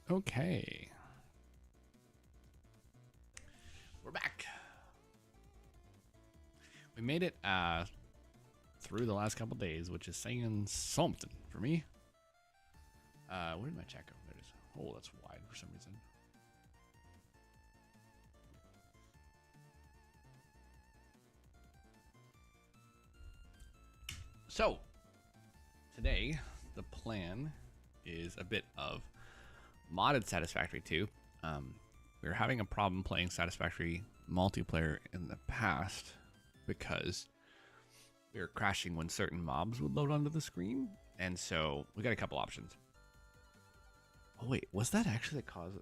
Okay. We're back. We made it through the last couple days, which is saying something for me. Where did my chat go? There it is. Oh, that's wide for some reason. So, today, the plan is a bit of modded Satisfactory 2. We were having a problem playing Satisfactory multiplayer in the past because we were crashing when certain mobs would load onto the screen. And so we got a couple options. Oh, wait, was that actually the cause?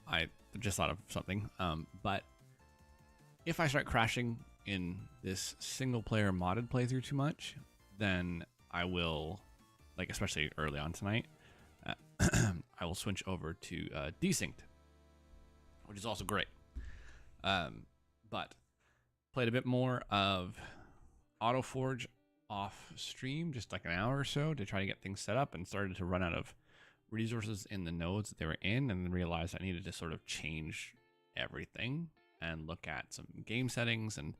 I just thought of something. But if I start crashing in this single player modded playthrough too much, then I will, like, especially early on tonight, I will switch over to desynced, which is also great. But played a bit more of AutoForge off stream, just like an hour or so, to try to get things set up, and started to run out of resources in the nodes that they were in, and then realized I needed to sort of change everything and look at some game settings and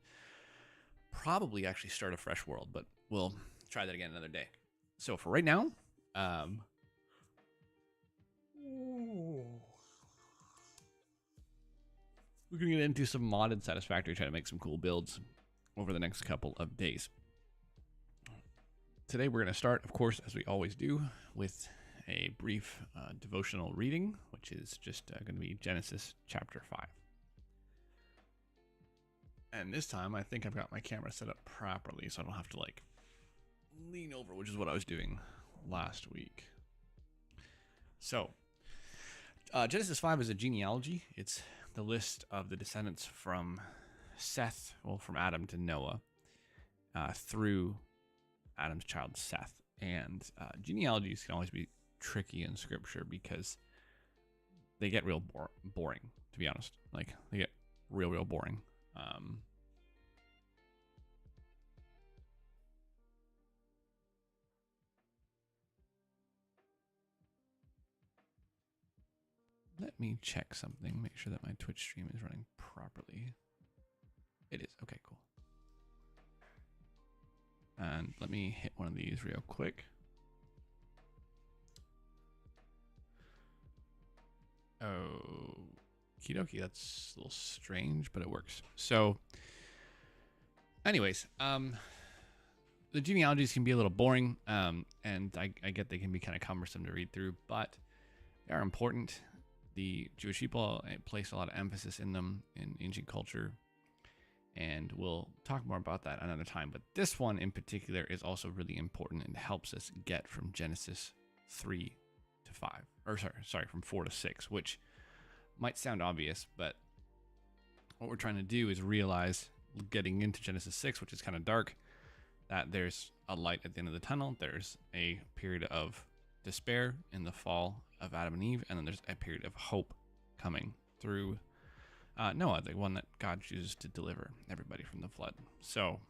probably actually start a fresh world, but we'll try that again another day. So for right now, we're going to get into some modded Satisfactory, try to make some cool builds over the next couple of days. Today we're going to start, of course, as we always do, with a brief devotional reading, which is just going to be Genesis chapter 5. And this time, I think I've got my camera set up properly, so I don't have to, like, lean over, which is what I was doing last week. So, Genesis 5 is a genealogy. It's the list of the descendants from Seth, well, from Adam to Noah, through Adam's child Seth. And genealogies can always be tricky in scripture because they get real boring, to be honest. Like, they get real boring. Let me check something, make sure that my Twitch stream is running properly. It is. Okay, cool. And let me hit one of these real quick. Okie dokie, that's a little strange, but it works. So, anyways, the genealogies can be a little boring, and I get they can be kind of cumbersome to read through, but they are important. The Jewish people place a lot of emphasis in them in ancient culture, and we'll talk more about that another time. But this one in particular is also really important and helps us get from Genesis 3 to 5, or sorry, from 4 to 6, which might sound obvious, but what we're trying to do is realize, getting into Genesis 6, which is kind of dark, that there's a light at the end of the tunnel. There's a period of despair in the fall of Adam and Eve, and then there's a period of hope coming through Noah, the one that God chooses to deliver everybody from the flood. So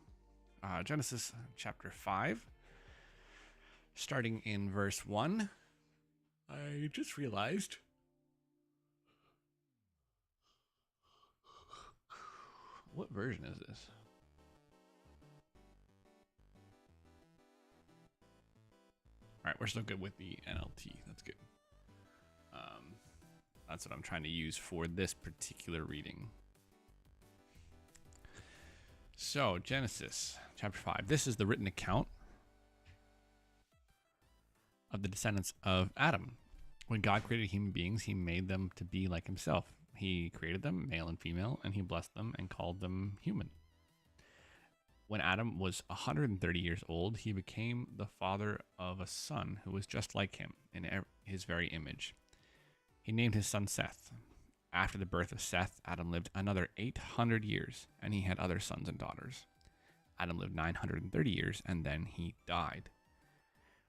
Genesis chapter 5, starting in verse 1. I just realized what version is this? All right, we're still good with the NLT. That's good. That's what I'm trying to use for this particular reading. So, Genesis chapter 5. This is the written account of the descendants of Adam. When God created human beings, he made them to be like himself. He created them, male and female, and he blessed them and called them human. When Adam was 130 years old, he became the father of a son who was just like him in his very image. He named his son Seth. After the birth of Seth, Adam lived another 800 years, and he had other sons and daughters. Adam lived 930 years, and then he died.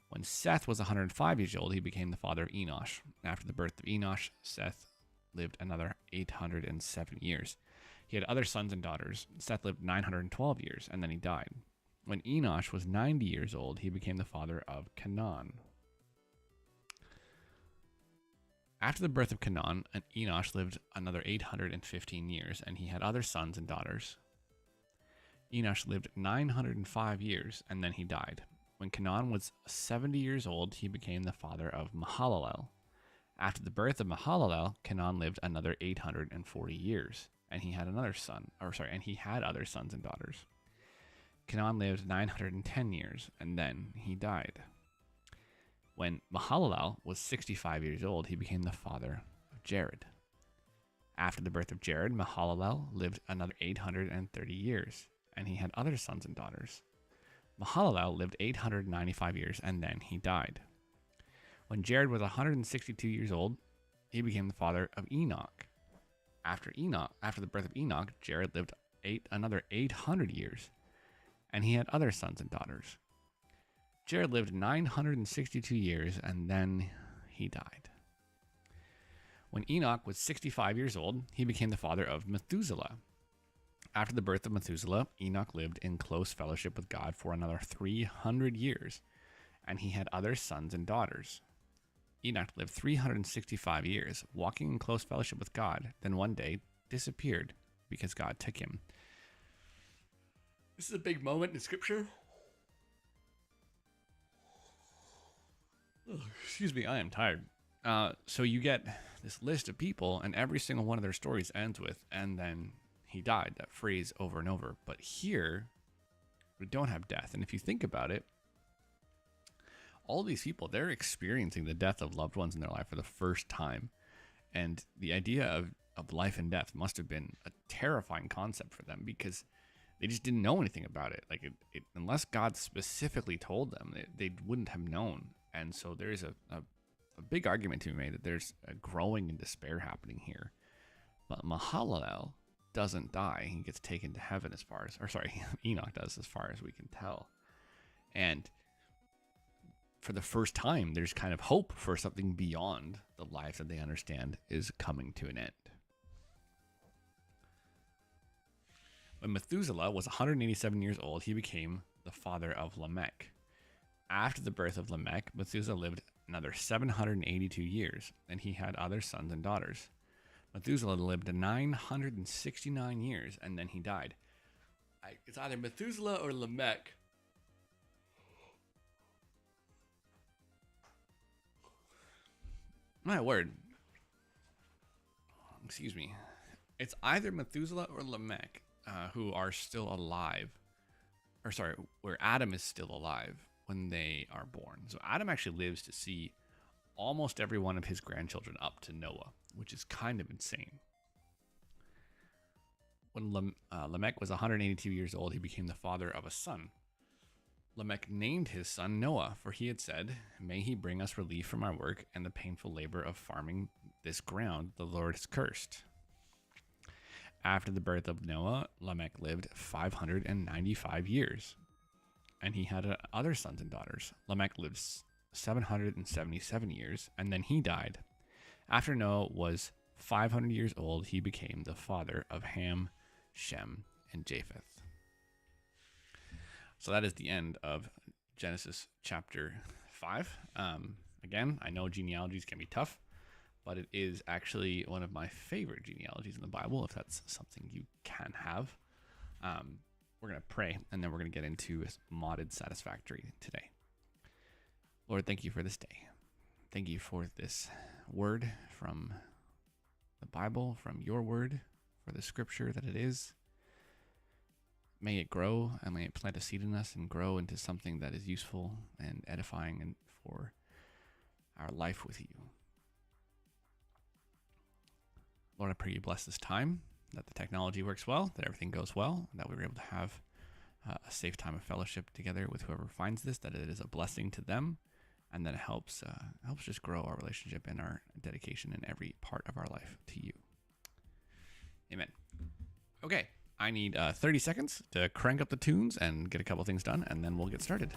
When Seth was 105 years old, he became the father of Enosh. After the birth of Enosh, Seth lived another 807 years. He had other sons and daughters. Seth lived 912 years, and then he died. When Enosh was 90 years old, he became the father of Canaan. After the birth of Canaan, Enosh lived another 815 years, and he had other sons and daughters. Enosh lived 905 years, and then he died. When Canaan was 70 years old, he became the father of Mahalalel. After the birth of Mahalalel, Canaan lived another 840 years, and he had other sons and daughters. Canaan lived 910 years, and then he died. When Mahalalel was 65 years old, he became the father of Jared. After the birth of Jared, Mahalalel lived another 830 years, and he had other sons and daughters. Mahalalel lived 895 years, and then he died. When Jared was 162 years old, he became the father of Enoch. After the birth of Enoch, Jared lived another 800 years, and he had other sons and daughters. Jared lived 962 years, and then he died. When Enoch was 65 years old, he became the father of Methuselah. After the birth of Methuselah, Enoch lived in close fellowship with God for another 300 years, and he had other sons and daughters. Enoch lived 365 years, walking in close fellowship with God, then one day disappeared because God took him. This is a big moment in Scripture. Oh, excuse me, I am tired. So you get this list of people, and every single one of their stories ends with, and then he died. That phrase over and over. But here, we don't have death. And if you think about it, all these people, they're experiencing the death of loved ones in their life for the first time. And the idea of life and death must have been a terrifying concept for them, because they just didn't know anything about it. Like unless God specifically told them, they wouldn't have known. And so there's a big argument to be made that there's a growing in despair happening here. But Mahalalel doesn't die. He gets taken to heaven Enoch does, as far as we can tell. And for the first time, there's kind of hope for something beyond the life that they understand is coming to an end. When Methuselah was 187 years old, he became the father of Lamech. After the birth of Lamech, Methuselah lived another 782 years, and he had other sons and daughters. Methuselah lived 969 years, and then he died. It's either Methuselah or Lamech. My word. Excuse me. It's either Methuselah or Lamech who are still alive. Where Adam is still alive when they are born. So Adam actually lives to see almost every one of his grandchildren up to Noah, which is kind of insane. When Lamech was 182 years old, he became the father of a son. Lamech named his son Noah, for he had said, "May he bring us relief from our work and the painful labor of farming this ground the Lord has cursed." After the birth of Noah, Lamech lived 595 years, and he had other sons and daughters. Lamech lived 777 years, and then he died. After Noah was 500 years old, he became the father of Ham, Shem, and Japheth. So that is the end of Genesis chapter 5. Again, I know genealogies can be tough, but it is actually one of my favorite genealogies in the Bible, if that's something you can have. We're going to pray, and then we're going to get into modded Satisfactory today. Lord, thank you for this day. Thank you for this word from the Bible, from your word, for the scripture that it is. May it grow, and may it plant a seed in us and grow into something that is useful and edifying and for our life with you. Lord, I pray you bless this time, that the technology works well, that everything goes well, that we were able to have a safe time of fellowship together with whoever finds this, that it is a blessing to them, and that it helps just grow our relationship and our dedication in every part of our life to you. Amen. Okay, I need 30 seconds to crank up the tunes and get a couple things done, and then we'll get started.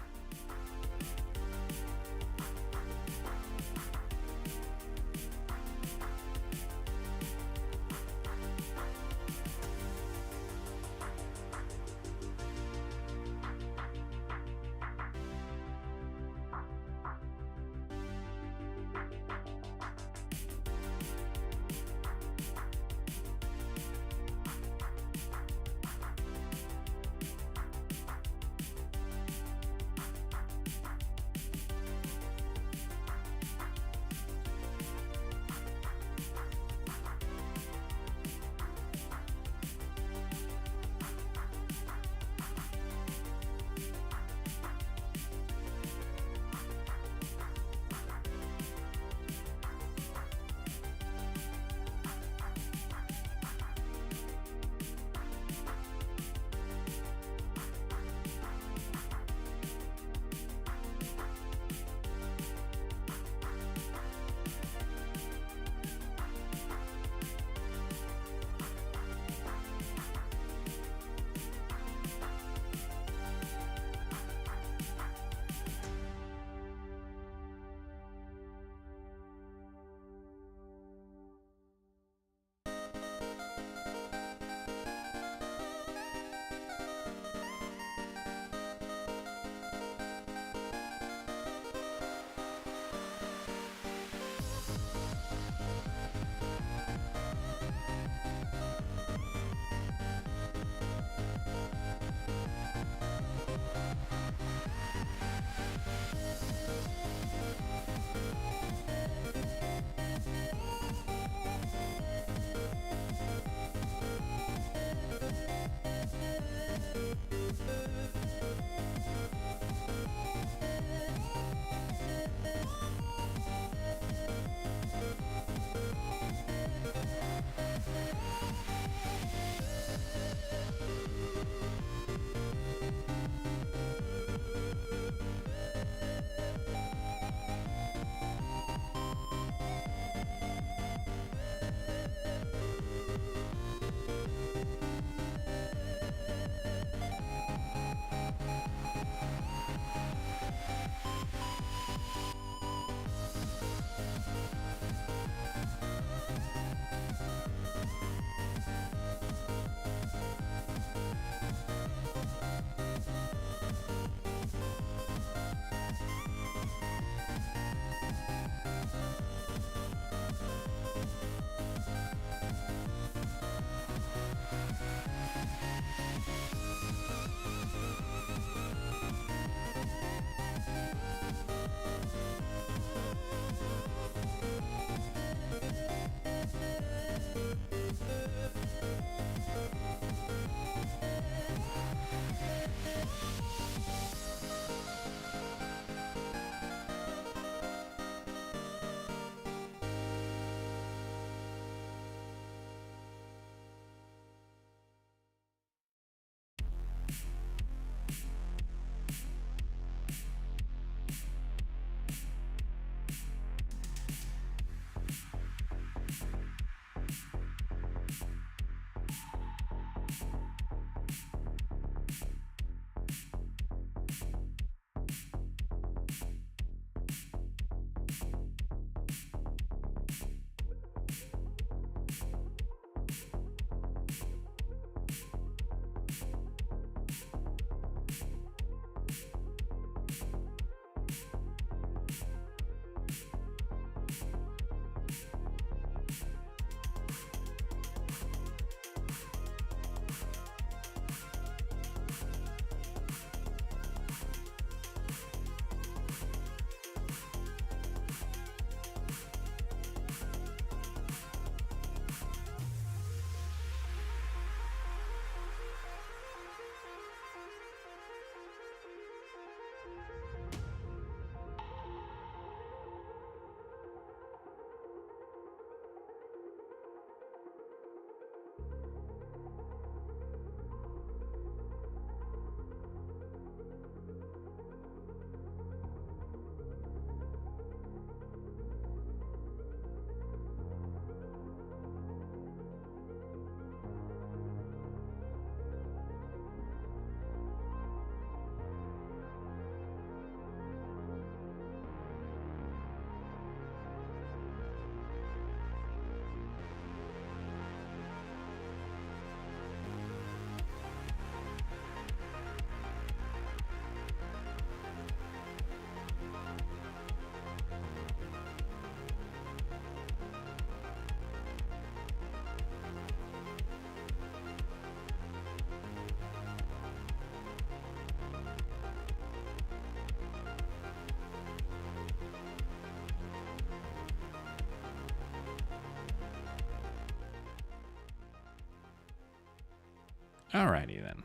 Alrighty then.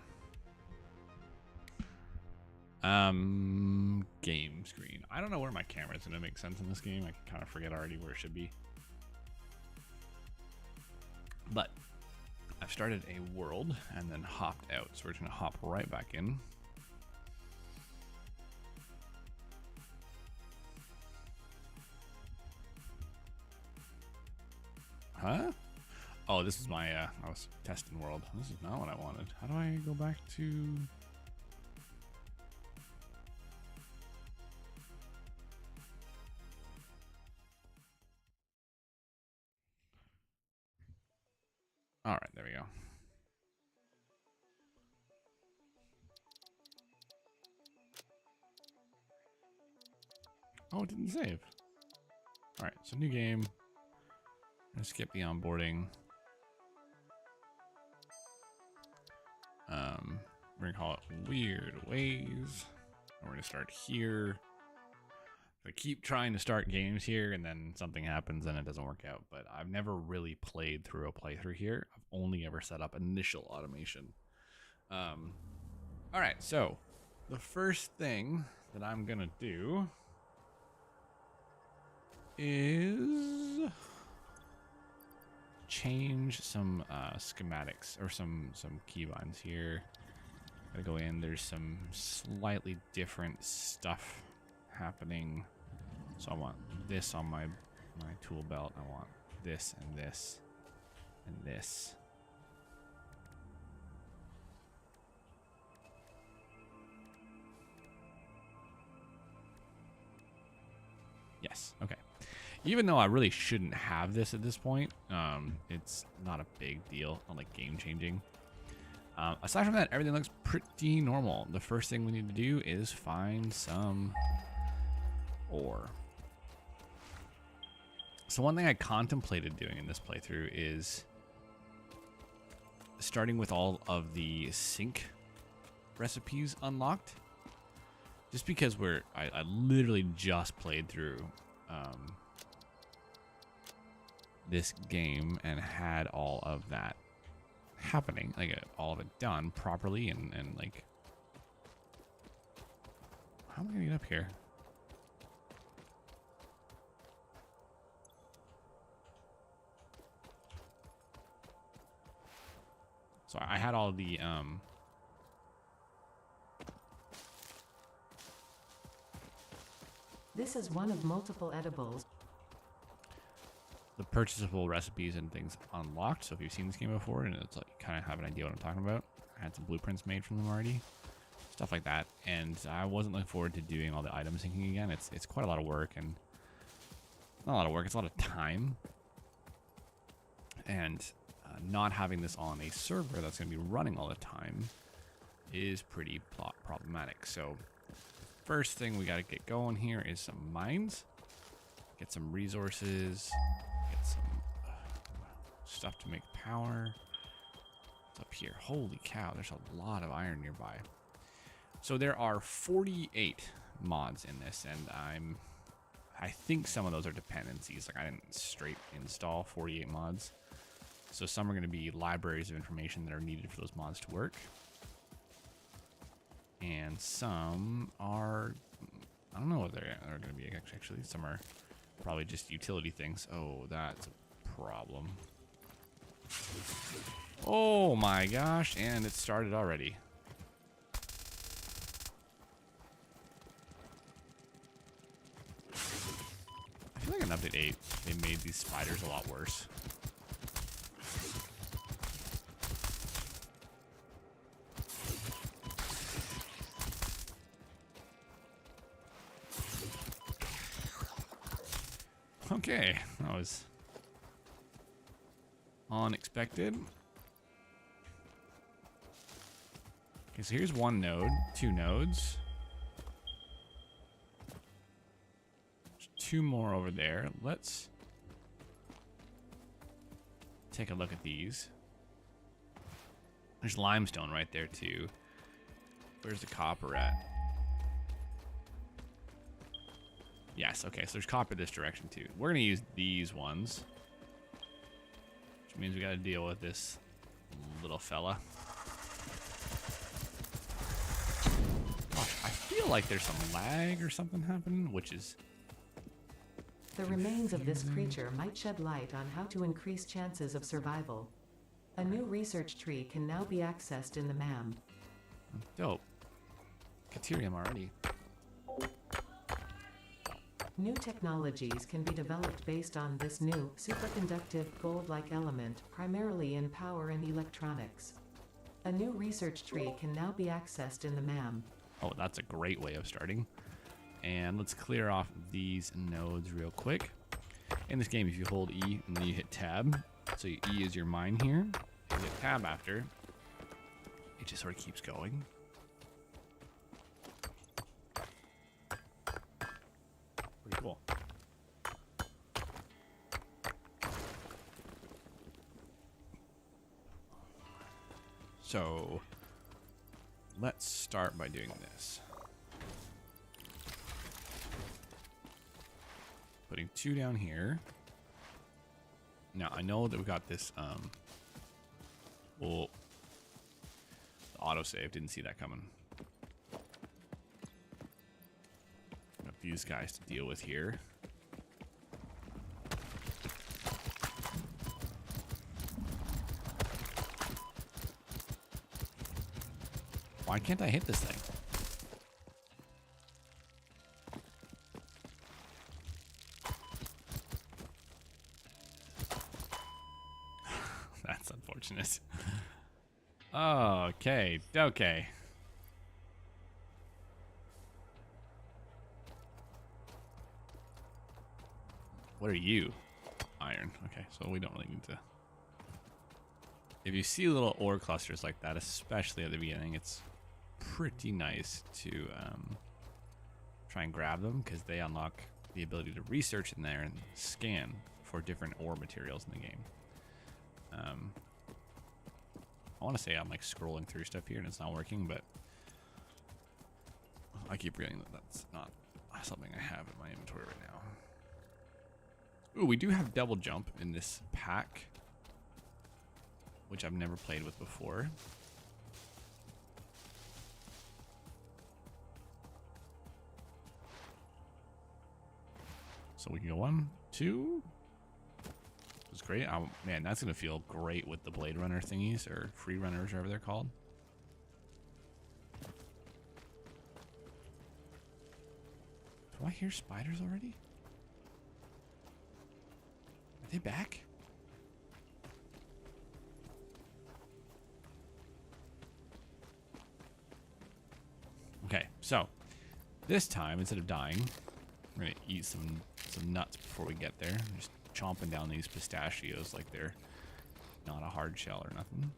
Game screen. I don't know where my camera is gonna make sense in this game. I kind of forget already where it should be. But I've started a world and then hopped out, so we're gonna hop right back in. Huh? Oh, this is my, I was testing world. This is not what I wanted. How do I go back to... All right, there we go. Oh, it didn't save. All right, so new game. Let's skip the onboarding. We're gonna call it WeirdWays. And we're gonna start here. I keep trying to start games here, and then something happens and it doesn't work out. But I've never really played through a playthrough here. I've only ever set up initial automation. All right, so the first thing that I'm gonna do is change some schematics or some keybinds here. Gotta go in. There's some slightly different stuff happening. So I want this on my tool belt. I want this and this and this. Yes. Okay. Even though I really shouldn't have this at this point, it's not a big deal, not like game changing. Aside from that, everything looks pretty normal. The first thing we need to do is find some ore. So one thing I contemplated doing in this playthrough is starting with all of the sync recipes unlocked. Just because I literally just played through this game and had all of that happening, like all of it done properly, and like, how am I gonna get up here? So I had all the This is one of multiple edibles. the purchasable recipes and things unlocked. So if you've seen this game before and it's like you kind of have an idea what I'm talking about, I had some blueprints made from them already, stuff like that. And I wasn't looking forward to doing all the item syncing again. It's quite a lot of work, and not a lot of work. It's a lot of time, and not having this on a server that's going to be running all the time is pretty problematic. So first thing we got to get going here is some mines, get some resources, get some stuff to make power. What's up here? Holy cow, there's a lot of iron nearby. So there are 48 mods in this, and I think some of those are dependencies. Like I didn't straight install 48 mods. So some are going to be libraries of information that are needed for those mods to work. And some are, I don't know what they're going to be actually. Some are probably just utility things. Oh, that's a problem. Oh my gosh, and it started already. I feel like in update 8, they made these spiders a lot worse. Okay, that was unexpected. Okay, so here's one node, 2 nodes. There's 2 more over there. Let's take a look at these. There's limestone right there too. Where's the copper at? Yes, okay, so there's copper this direction too. We're gonna use these ones, which means we gotta deal with this little fella. Gosh, I feel like there's some lag or something happening, which is... The remains of this creature might shed light on how to increase chances of survival. A new research tree can now be accessed in the MAM. Dope. Caterium already. New technologies can be developed based on this new, superconductive, gold-like element, primarily in power and electronics. A new research tree can now be accessed in the MAM. Oh, that's a great way of starting. And let's clear off these nodes real quick. In this game, if you hold E and then you hit tab, so E is your mine here, you hit tab after, it just sort of keeps going. Pretty cool. So let's start by doing this. Putting 2 down here. Now I know that we got this well, the autosave, didn't see that coming. Got these guys to deal with here. Why can't I hit this thing? That's unfortunate. Okay, okay. What are you? Iron. Okay, so we don't really need to... If you see little ore clusters like that, especially at the beginning, it's pretty nice to try and grab them because they unlock the ability to research in there and scan for different ore materials in the game. I want to say I'm like scrolling through stuff here and it's not working, but I keep forgetting that that's not something I have in my inventory right now. Ooh, we do have double jump in this pack, which I've never played with before. So we can go 1, 2. It's great. Oh, man, that's going to feel great with the Blade Runner thingies, or Free Runners, whatever they're called. Do I hear spiders already? Are they back? Okay, so this time, instead of dying, we're going to eat some nuts before we get there. Just chomping down these pistachios like they're not a hard shell or nothing.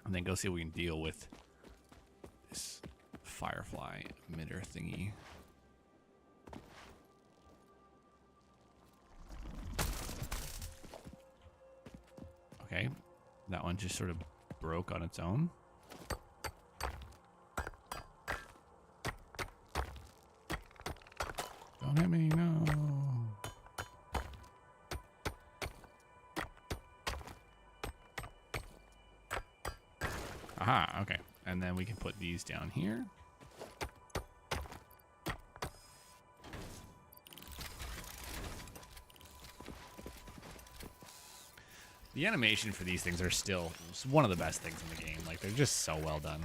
And then go see if we can deal with this firefly emitter thingy. Okay, that one just sort of broke on its own. Don't hit me, no. Aha, okay. And then we can put these down here. The animation for these things are still one of the best things in the game. Like, they're just so well done.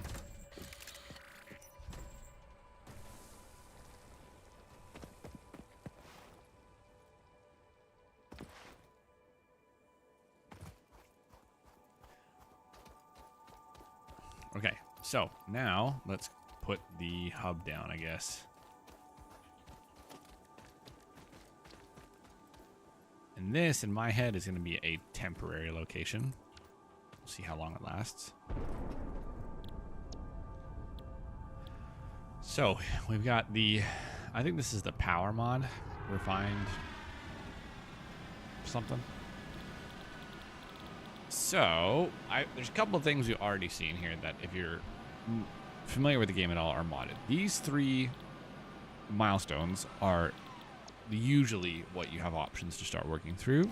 Okay, so now let's put the hub down, I guess. And this, in my head, is going to be a temporary location. We'll see how long it lasts. So, we've got the... I think this is the power mod. Refined... something. So, there's a couple of things we've already seen here that, if you're familiar with the game at all, are modded. These 3 milestones are usually what you have options to start working through.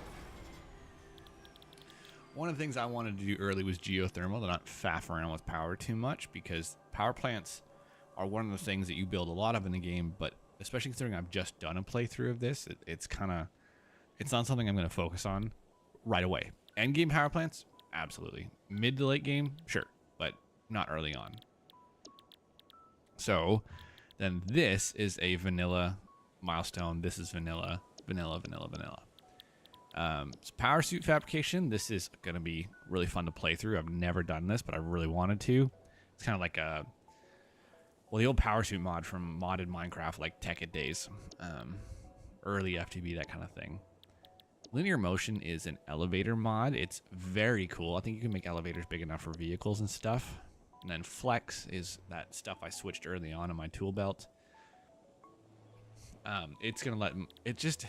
One of the things I wanted to do early was geothermal, to not faff around with power too much, because power plants are one of the things that you build a lot of in the game, but especially considering I've just done a playthrough of this, it's not something I'm going to focus on right away. End game power plants, absolutely. Mid to late game, sure, but not early on. So then this is a vanilla milestone. This is vanilla. So power suit fabrication. This is going to be really fun to play through. I've never done this, but I really wanted to. It's kind of like the old power suit mod from modded Minecraft, like Tekkit days, early FTB, that kind of thing. Linear motion is an elevator mod. It's very cool. I think you can make elevators big enough for vehicles and stuff. And then flex is that stuff I switched early on in my tool belt. It just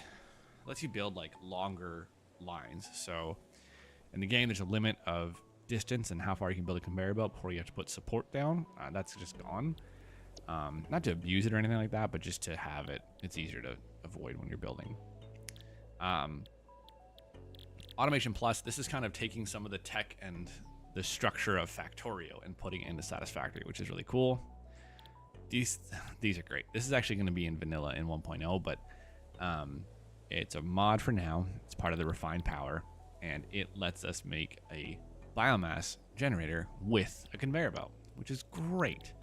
lets you build like longer lines. So in the game, there's a limit of distance and how far you can build a conveyor belt before you have to put support down. That's just gone. Not to abuse it or anything like that, but just to have it. It's easier to avoid when you're building. Automation Plus, this is kind of taking some of the tech and the structure of Factorio and putting it into Satisfactory, which is really cool. These are great. This is actually going to be in vanilla in 1.0, but it's a mod for now. It's part of the refined power, and it lets us make a biomass generator with a conveyor belt, which is great.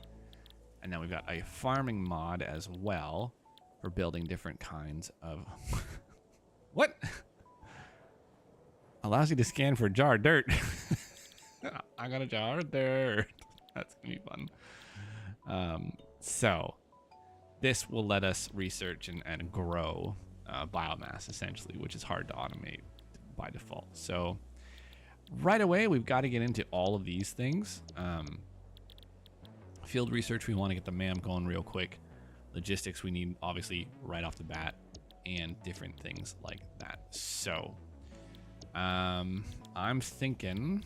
And now we've got a farming mod as well for building different kinds of... What? Allows you to scan for a jar of dirt. I got a jar of dirt. That's going to be fun. So this will let us research and grow biomass, essentially, which is hard to automate by default. So right away, we've got to get into all of these things. Field research, we want to get the MAM going real quick. Logistics, we need, obviously, right off the bat, and different things like that. So I'm thinking...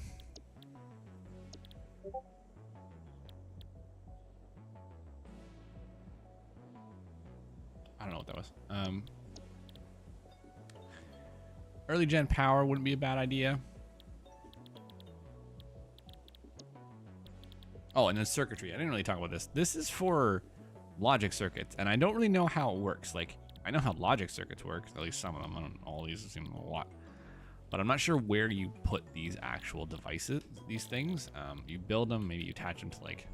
I don't know what that was. Early gen power wouldn't be a bad idea. Oh, and then circuitry. I didn't really talk about this. This is for logic circuits, and I don't really know how it works. Like, I know how logic circuits work, at least some of them. I don't know, all these seem a lot. But I'm not sure where you put these actual devices, these things. You build them, maybe you attach them to, like,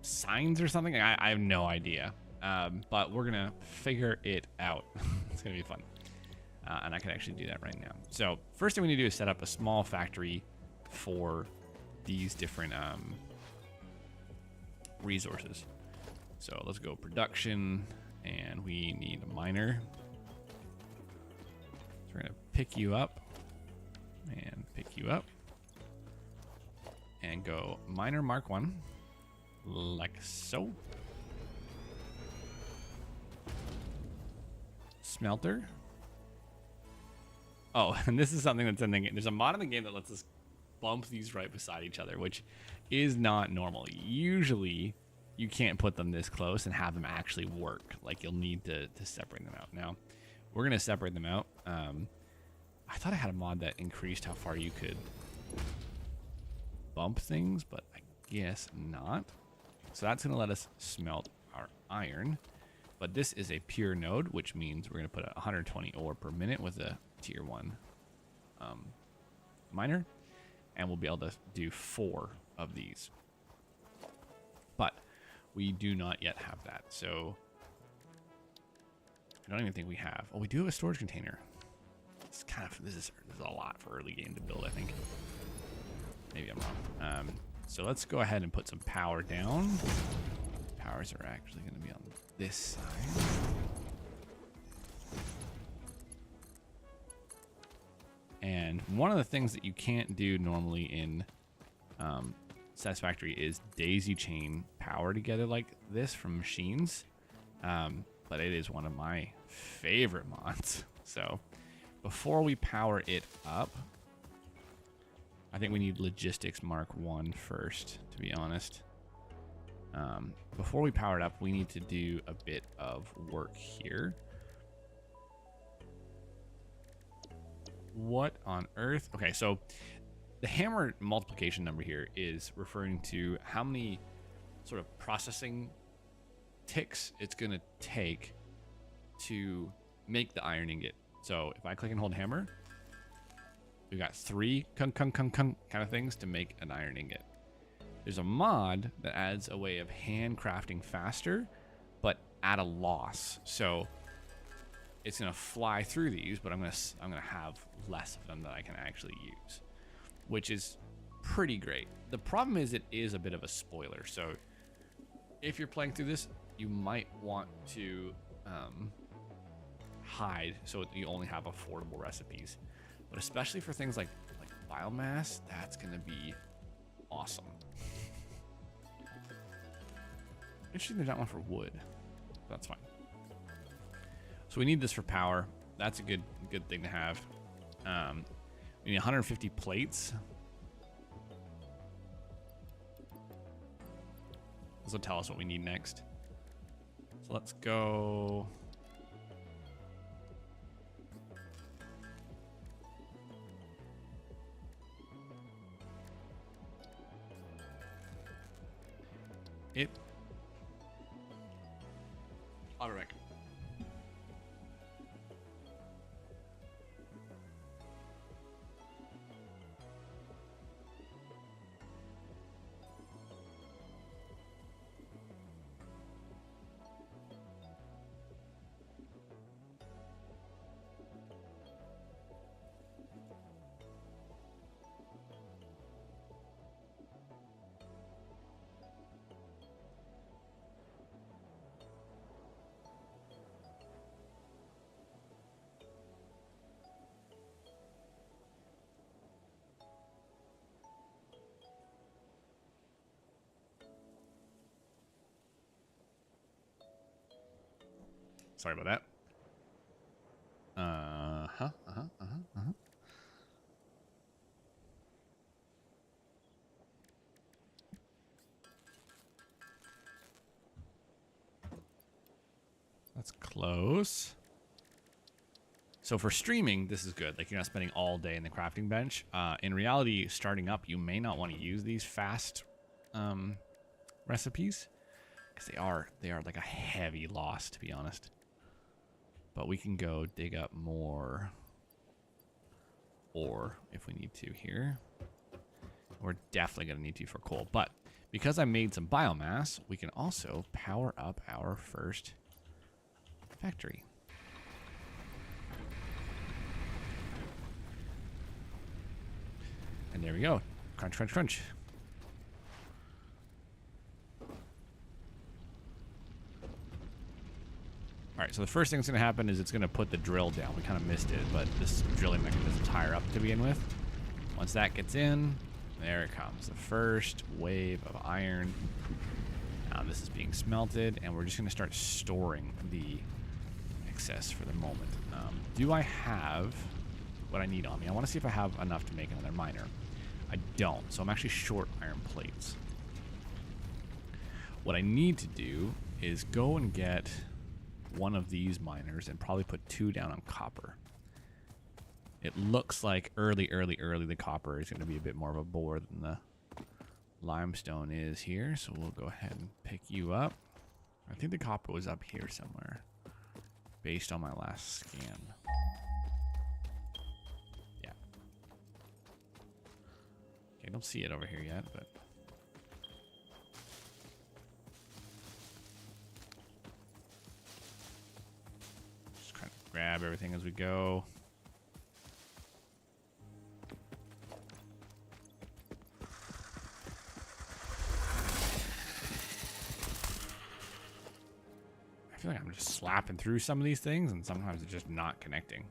signs or something. I have no idea. But we're going to figure it out. It's going to be fun. And I can actually do that right now. So first thing we need to do is set up a small factory for these different resources. So let's go production, and we need a miner. So we're going to pick you up and pick you up and go miner mark 1, like so. Smelter. Oh, and this is something that's in the game. There's a mod in the game that lets us bump these right beside each other, which is not normal. Usually, you can't put them this close and have them actually work. Like, you'll need to separate them out. Now, we're going to separate them out. I thought I had a mod that increased how far you could bump things, but I guess not. So that's going to let us smelt our iron. But this is a pure node, which means we're going to put 120 ore per minute with a tier 1 miner. And we'll be able to do 4 of these. But we do not yet have that. So I don't even think we have. Oh, we do have a storage container. It's kind of, this is a lot for early game to build, I think. Maybe I'm wrong. So let's go ahead and put some power down. Powers are actually going to be on this side. And one of the things that you can't do normally in Satisfactory is daisy chain power together like this from machines. But it is one of my favorite mods. So before we power it up, I think we need logistics mark 1 first, to be honest. Before we power it up, we need to do a bit of work here. What on earth? Okay, so the hammer multiplication number here is referring to how many sort of processing ticks it's going to take to make the iron ingot. So if I click and hold hammer, we've got 3 kind of things to make an iron ingot. There's a mod that adds a way of handcrafting faster, but at a loss. So it's gonna fly through these, but I'm gonna have less of them that I can actually use, which is pretty great. The problem is it is a bit of a spoiler. So if you're playing through this, you might want to hide so you only have affordable recipes. But especially for things like biomass, that's gonna be awesome. Interesting there's not one for wood. That's fine. So we need this for power. That's a good thing to have. We need 150 plates. This will tell us what we need next. So let's go. It. Auto rec. Sorry about that. That's close. So for streaming, this is good. Like, you're not spending all day in the crafting bench. In reality, starting up, you may not want to use these fast recipes because they are like a heavy loss, to be honest. But we can go dig up more ore if we need to here. We're definitely going to need to for coal. But because I made some biomass, we can also power up our first factory. And there we go. Crunch, crunch, crunch. All right, so the first thing that's going to happen is it's going to put the drill down. We kind of missed it, but this drilling mechanism's higher up to begin with. Once that gets in, there it comes. The first wave of iron. Now this is being smelted, and we're just going to start storing the excess for the moment. Do I have what I need on me? I want to see if I have enough to make another miner. I don't, so I'm actually short iron plates. What I need to do is go and get one of these miners and probably put 2 down on copper. It looks like early the copper is going to be a bit more of a bore than the limestone is here, so we'll go ahead and pick you up. I think the copper was up here somewhere based on my last scan. Yeah. Okay, I don't see it over here yet, but grab everything as we go. I feel like I'm just slapping through some of these things, and sometimes it's just not connecting.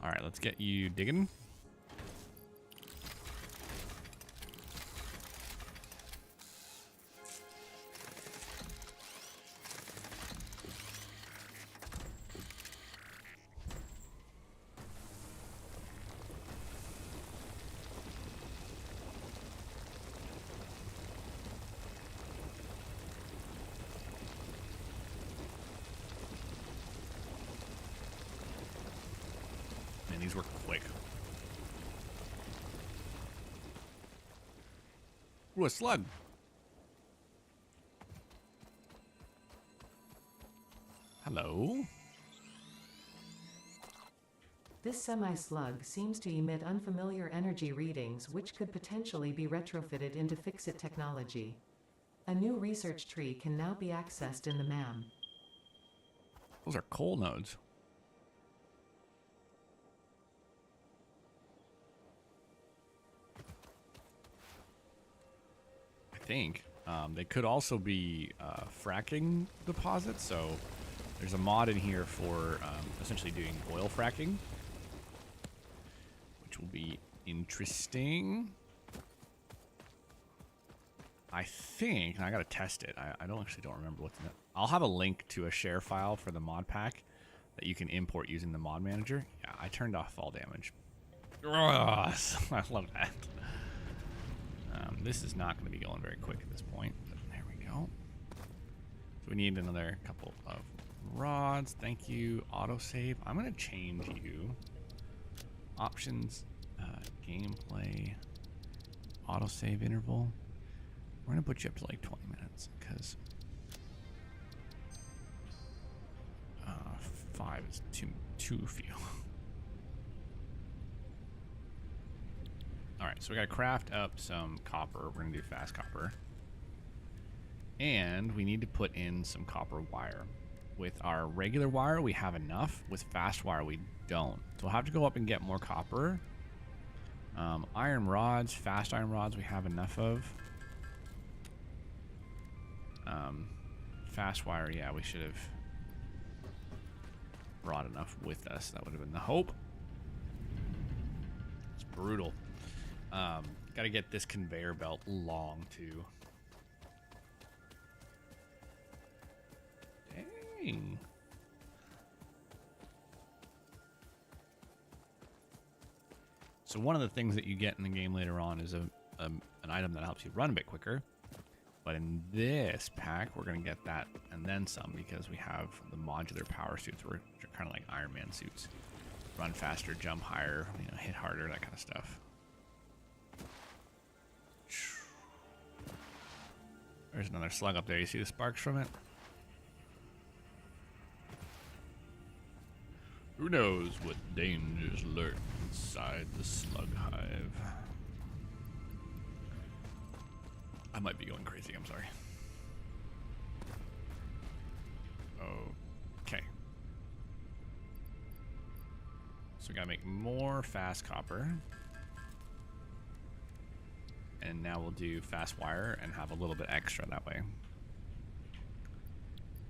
All right, let's get you digging. He's working quick. Ooh, a slug. Hello. This semi-slug seems to emit unfamiliar energy readings which could potentially be retrofitted into Fixit technology. A new research tree can now be accessed in the MAM. Those are coal nodes. I think. They could also be fracking deposits, so there's a mod in here for essentially doing oil fracking, which will be interesting. I think, and I gotta test it. I don't remember what's in it. I'll have a link to a share file for the mod pack that you can import using the mod manager. Yeah, I turned off fall damage. Ugh, I love that. This is not going to be going very quick at this point. But there we go. So we need another couple of rods. Thank you. Autosave. I'm going to change you. Options. Gameplay. Autosave interval. We're going to put you up to like 20 minutes because 5 is too few. Alright, so we gotta craft up some copper. We're gonna do fast copper. And we need to put in some copper wire. With our regular wire, we have enough. With fast wire, we don't. So we'll have to go up and get more copper. Iron rods, fast iron rods, we have enough of. Fast wire, yeah, we should have brought enough with us. That would have been the hope. It's brutal. Got to get this conveyor belt long too. Dang. So one of the things that you get in the game later on is an item that helps you run a bit quicker. But in this pack, we're going to get that and then some because we have the modular power suits, which are kind of like Iron Man suits. Run faster, jump higher, hit harder, that kind of stuff. There's another slug up there. You see the sparks from it? Who knows what dangers lurk inside the slug hive? I might be going crazy, I'm sorry. Okay. So we gotta make more fast copper. And now we'll do fast wire and have a little bit extra that way.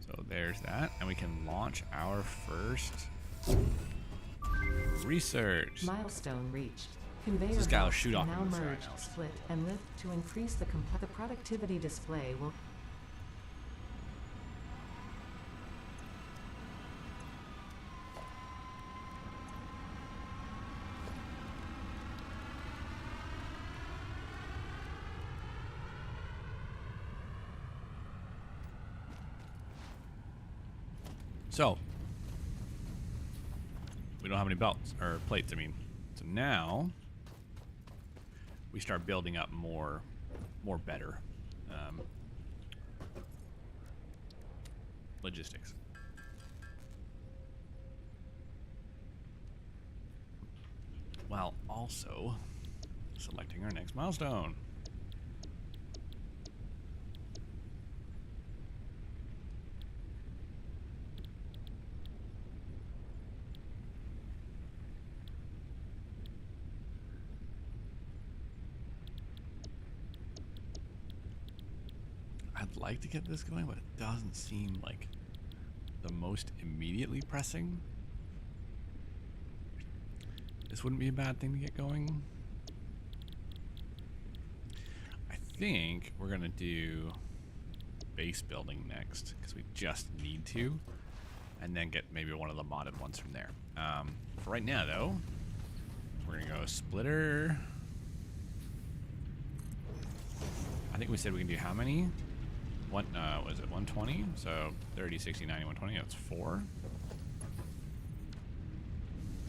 So there's that. And we can launch our first research. Milestone reached. Conveyor This guy will belts shoot can off now in this merge, right now. split, and lift to increase the productivity display will. So we don't have any belts or plates, I mean. So now we start building up more better logistics. While also selecting our next milestone. I'd like to get this going, but it doesn't seem like the most immediately pressing. This wouldn't be a bad thing to get going. I think we're gonna do base building next because we just need to, and then get maybe one of the modded ones from there. For right now, though, we're gonna go splitter. I think we said we can do how many? What was it, 120? So 30, 60, 90, 120, that's 4.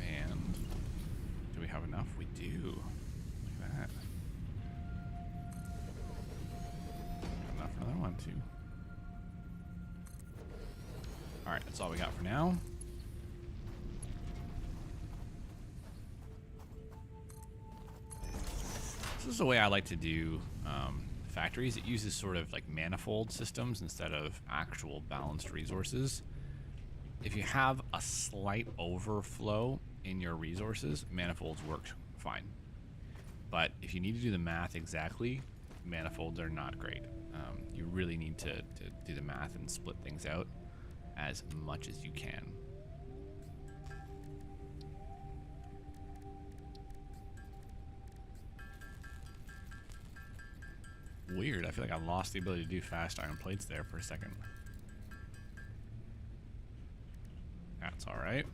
And we have enough? We do. Look at that. Enough for another one, too. Alright, that's all we got for now. This is the way I like to do factories. It uses sort of like manifold systems instead of actual balanced resources. If you have a slight overflow in your resources, manifolds work fine. But if you need to do the math exactly, manifolds are not great. You really need to do the math and split things out as much as you can. Weird, I feel like I lost the ability to do fast iron plates there for a second. That's alright.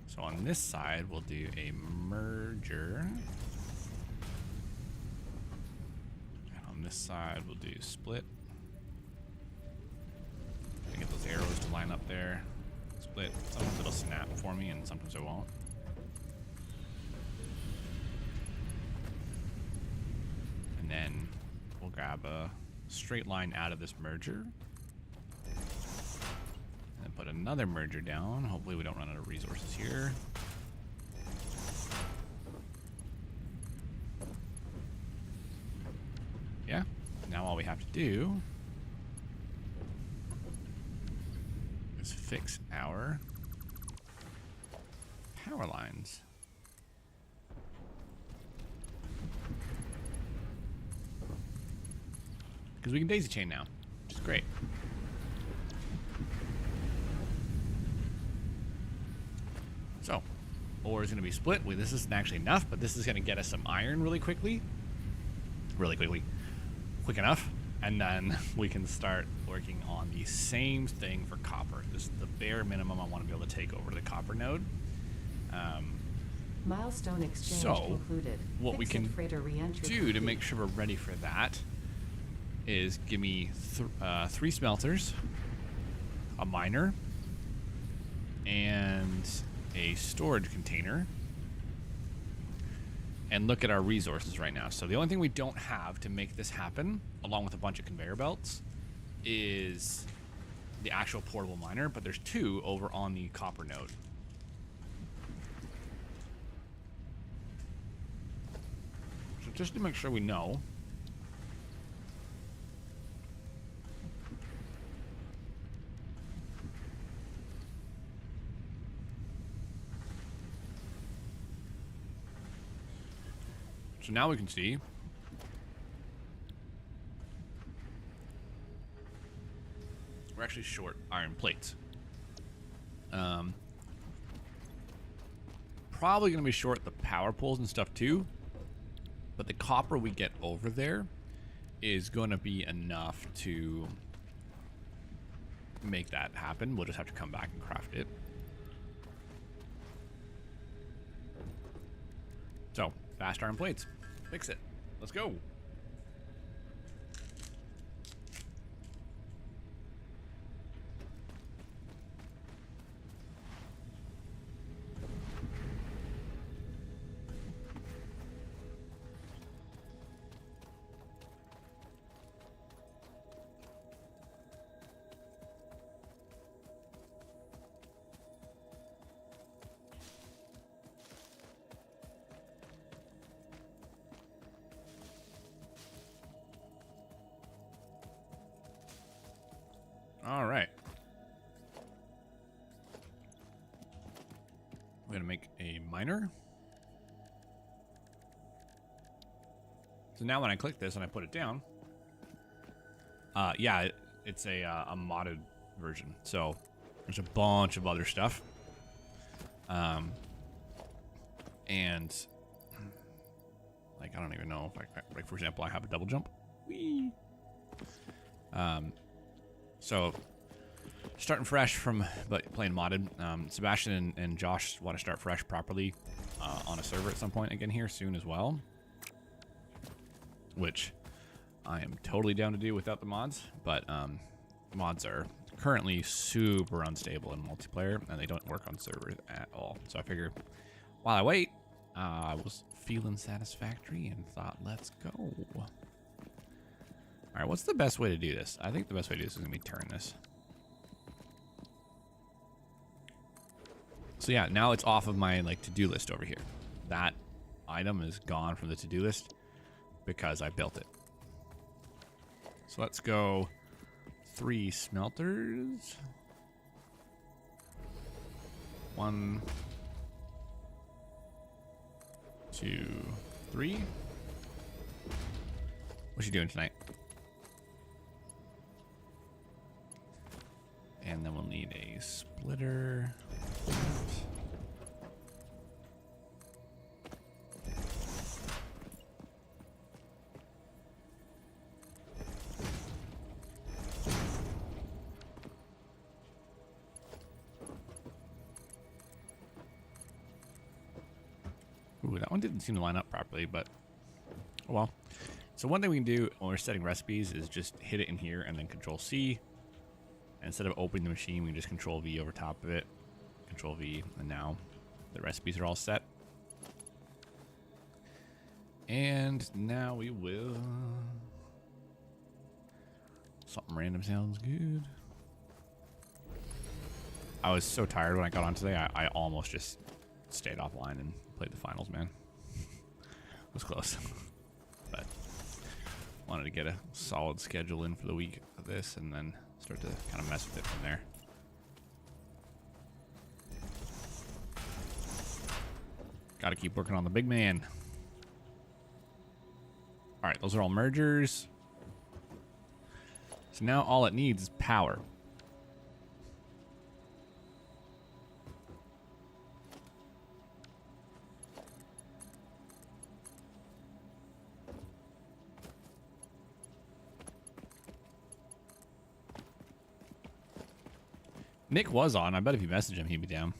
So on this side, we'll do a merger. And on this side, we'll do split. Get those arrows to line up there. Split. Sometimes it'll snap for me and sometimes it won't. And then we'll grab a straight line out of this merger. And then put another merger down. Hopefully we don't run out of resources here. Yeah. Now all we have to do is fix our power lines. Because we can daisy chain now, which is great. So, ore is going to be split. This isn't actually enough, but this is going to get us some iron really quickly. Quick enough. And then we can start working on the same thing for copper. This is the bare minimum I want to be able to take over to the copper node. Milestone exchange concluded. What we can do to make sure we're ready for that is give me 3 smelters, a miner, and a storage container. And look at our resources right now. So the only thing we don't have to make this happen, along with a bunch of conveyor belts, is the actual portable miner, but there's 2 over on the copper node. So just to make sure we know, so now we can see we're actually short iron plates. Probably going to be short the power poles and stuff too, but the copper we get over there is going to be enough to make that happen. We'll just have to come back and craft it. So, fast iron plates. Fix it. Let's go. All right. We're going to make a miner. So now when I click this and I put it down, yeah, it's a modded version. So there's a bunch of other stuff. And like, I don't even know if like for example, I have a double jump. Whee! So, starting fresh from playing modded. Sebastian and Josh want to start fresh properly on a server at some point again here soon as well. Which I am totally down to do without the mods. But mods are currently super unstable in multiplayer and they don't work on servers at all. So I figure while I wait, I was feeling satisfactory and thought, let's go. All right, what's the best way to do this? I think the best way to do this is going to be turn this. So yeah, now it's off of my like to-do list over here. That item is gone from the to-do list because I built it. So let's go 3 smelters. 1, 2, 3. What's you doing tonight? And then we'll need a splitter. Ooh, that one didn't seem to line up properly, but oh well. So one thing we can do when we're setting recipes is just hit it in here and then Control C. Instead of opening the machine, we can just Control V over top of it. Control V, and now the recipes are all set. And now we will... Something random sounds good. I was so tired when I got on today, I almost just stayed offline and played the finals, man. It was close. But wanted to get a solid schedule in for the week of this and then start to kind of mess with it from there. Got to keep working on the big man. All right, those are all mergers. So now all it needs is power. Nick was on. I bet if you message him, he'd be down.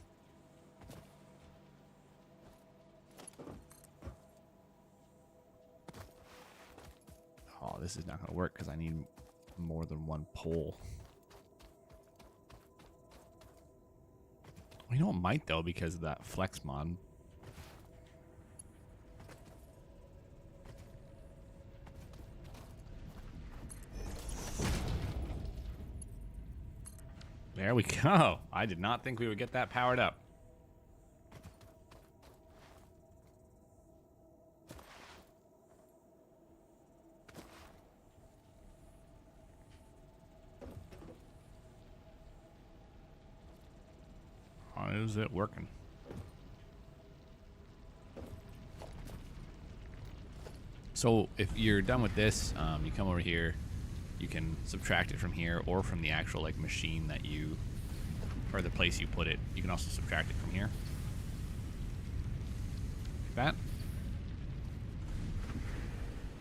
Oh, this is not going to work because I need more than one pole. Well, you know it might, though, because of that flex mod. There we go. I did not think we would get that powered up. How is it working? So if you're done with this, you come over here. You can subtract it from here or from the actual like machine that you, or the place you put it. You can also subtract it from here. Like that.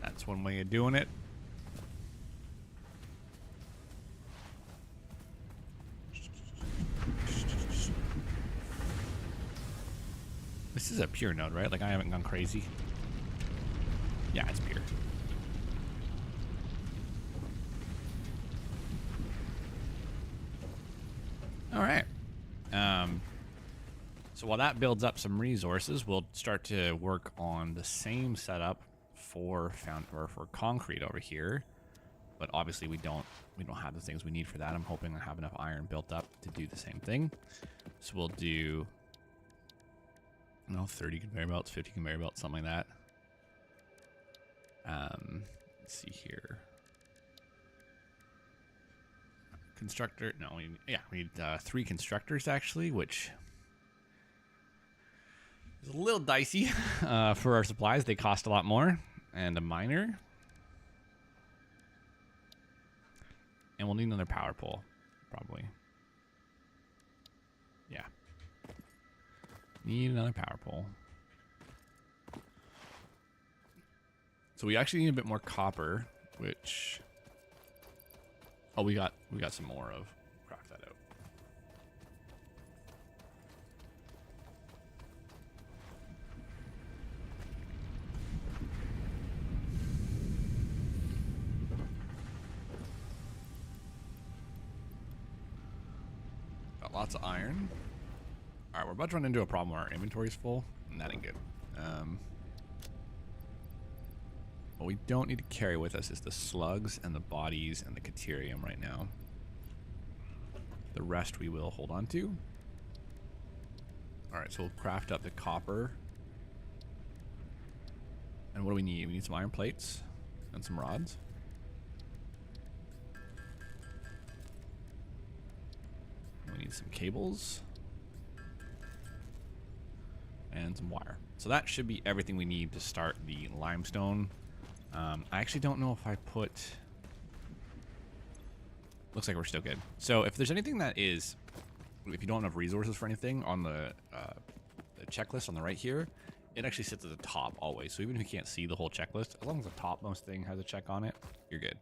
That's one way of doing it. This is a pure node, right? Like I haven't gone crazy. Yeah, it's pure. All right. So while that builds up some resources, we'll start to work on the same setup for concrete over here. But obviously we don't have the things we need for that. I'm hoping I have enough iron built up to do the same thing. So we'll do 30 conveyor belts, 50 conveyor belts, something like that. Let's see here. Constructor, no, we need 3 constructors actually, which is a little dicey for our supplies. They cost a lot more, and a miner, and we'll need another power pole, probably. Yeah, need another power pole. So we actually need a bit more copper, which. Oh, we got some more of. Crock that out. Got lots of iron. All right, we're about to run into a problem where our inventory's full. That ain't good. What we don't need to carry with us is the slugs and the bodies and the caterium right now. The rest we will hold on to. Alright, so we'll craft up the copper. And what do we need? We need some iron plates and some rods. We need some cables. And some wire. So that should be everything we need to start the limestone. I actually don't know if I put... Looks like we're still good. So if there's anything that is... If you don't have resources for anything on the checklist on the right here, it actually sits at the top always. So even if you can't see the whole checklist, as long as the topmost thing has a check on it, you're good.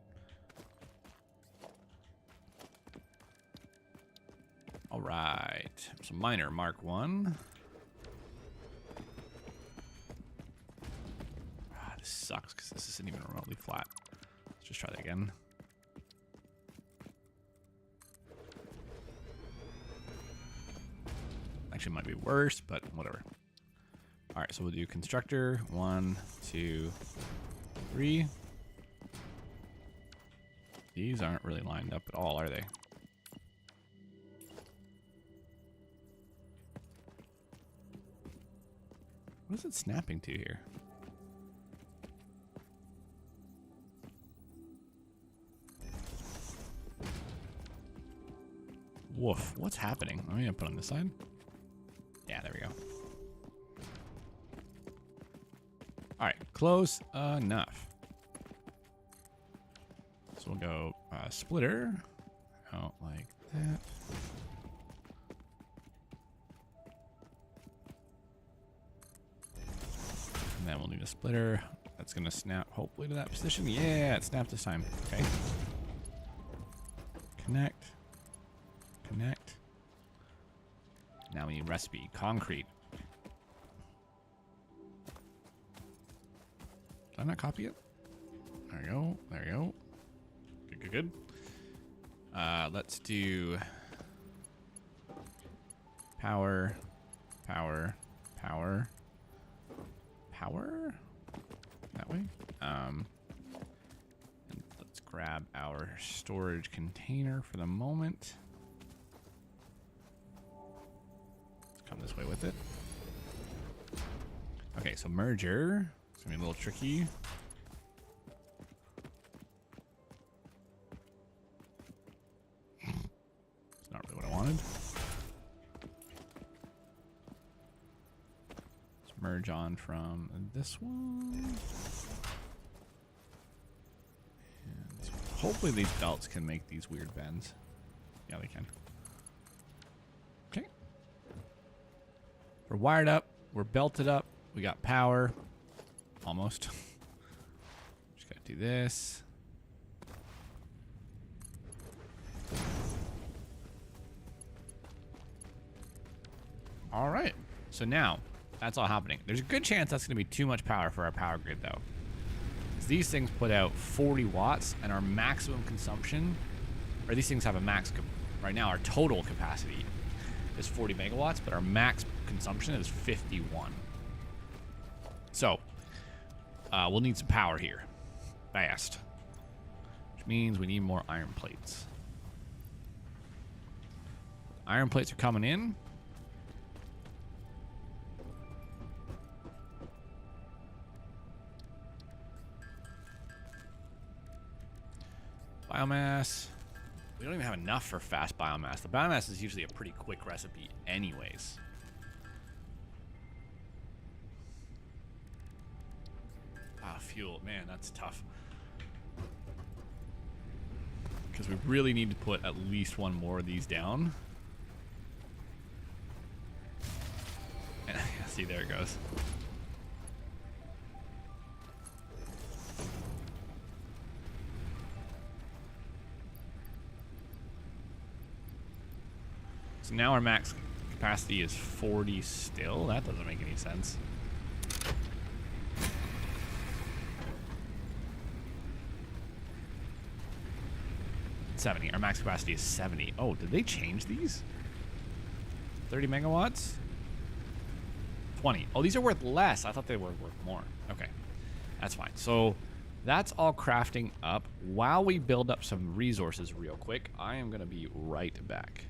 All right. So miner, mark 1. This sucks because this isn't even remotely flat. Let's just try that again. Actually, might be worse, but whatever. All right, so we'll do constructor 1, 2, 3. These aren't really lined up at all, are they? What is it snapping to here? Woof, what's happening? I'm gonna put on this side. Yeah, there we go. All right, close enough. So we'll go splitter out like that. And then we'll need a splitter. That's gonna snap hopefully to that position. Yeah, it snapped this time. Okay. Connect. Connect. Now we need recipe. Concrete. Did I not copy it? There we go. There we go. Good, good, good. Let's do power, power, power, power. That way. And let's grab our storage container for the moment. Come this way with it. Okay, so merger. It's gonna be a little tricky. It's not really what I wanted. Let's merge on from this one. And hopefully these belts can make these weird bends. Yeah, they can. Okay. We're wired up. We're belted up. We got power. Almost. Just gotta do this. All right. So now that's all happening. There's a good chance that's gonna be too much power for our power grid though. Because these things put out 40 watts and our maximum consumption, or these things have a max, right now our total capacity is 40 megawatts, but our max consumption is 51. So we'll need some power here fast, which means we need more iron plates. Iron plates are coming in. Biomass. We don't even have enough for fast biomass. The biomass is usually a pretty quick recipe anyways. Ah, fuel. Man, that's tough. Because we really need to put at least one more of these down. And, see, there it goes. So now our max capacity is 40 still. That doesn't make any sense. $70. Our max capacity is 70. Oh, did they change these? 30 megawatts? 20. Oh, these are worth less. I thought they were worth more. Okay, that's fine. So that's all crafting up. While we build up some resources real quick, I am going to be right back.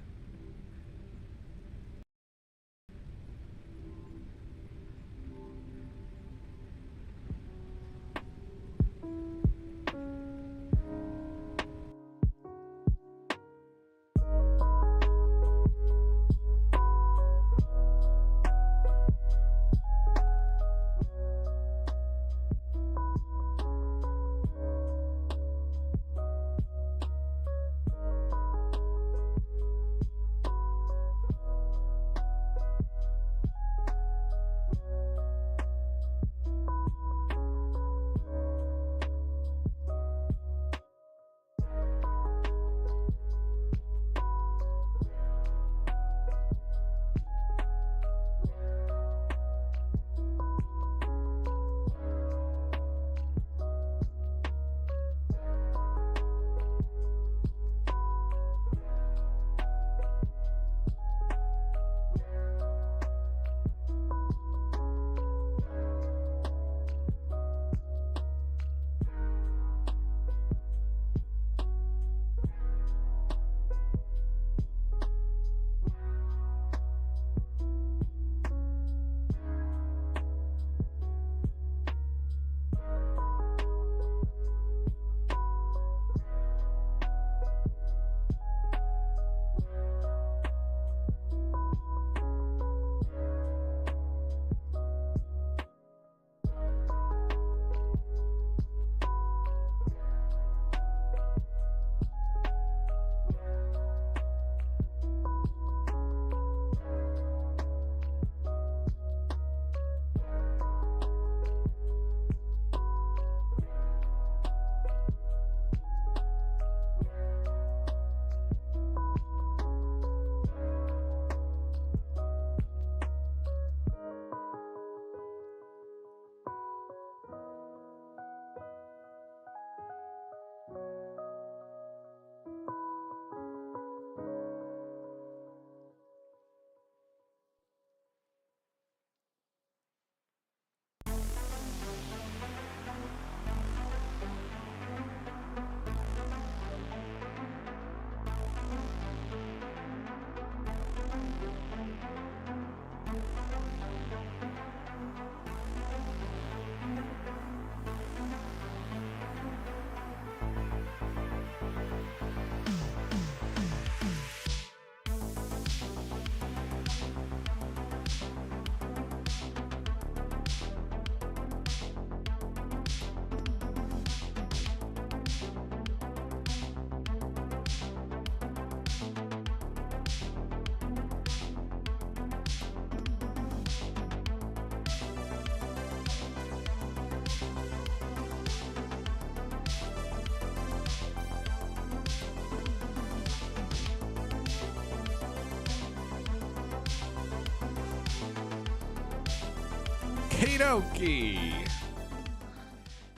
Okie.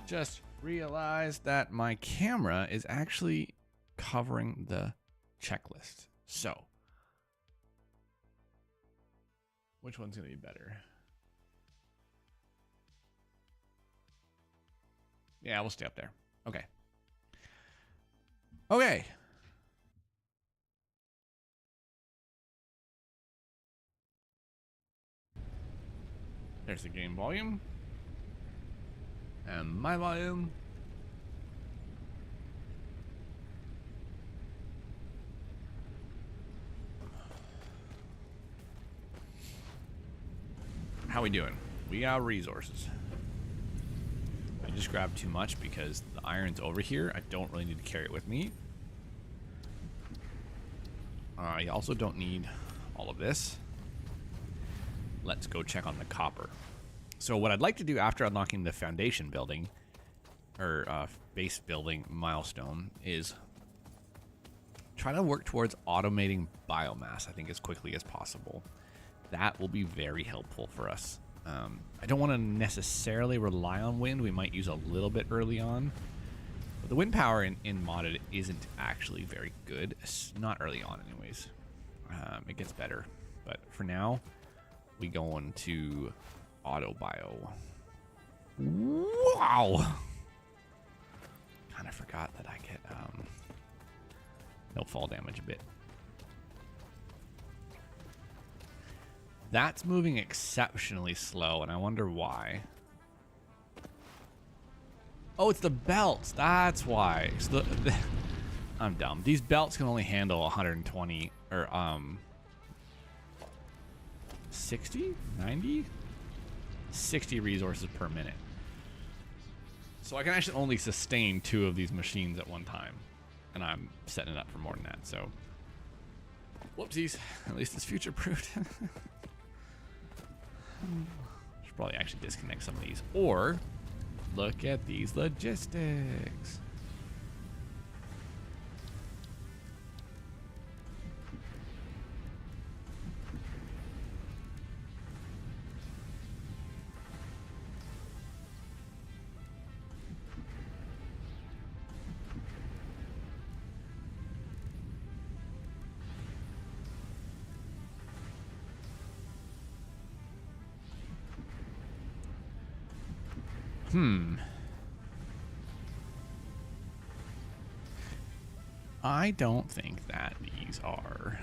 Just realized that my camera is actually covering the checklist. So, which one's going to be better? Yeah, we'll stay up there. Okay. Okay. There's the game volume. And my volume. How we doing? We got resources. I just grabbed too much because the iron's over here. I don't really need to carry it with me. I also don't need all of this. Let's go check on the copper. So what I'd like to do after unlocking the foundation building, or base building milestone, is try to work towards automating biomass, I think, as quickly as possible. That will be very helpful for us. I don't want to necessarily rely on wind. We might use a little bit early on. But the wind power in modded isn't actually very good. It's not early on anyways. It gets better. But for now, we going to auto bio. Wow. Kind of forgot that I get no fall damage a bit. That's moving exceptionally slow, and I wonder why. Oh, it's the belts. That's why. So I'm dumb. These belts can only handle 120 or 60, 90, 60 resources per minute. So I can actually only sustain 2 of these machines at one time, and I'm setting it up for more than that. So, whoopsies. At least it's future-proofed. Should probably actually disconnect some of these, or look at these logistics. I don't think that these are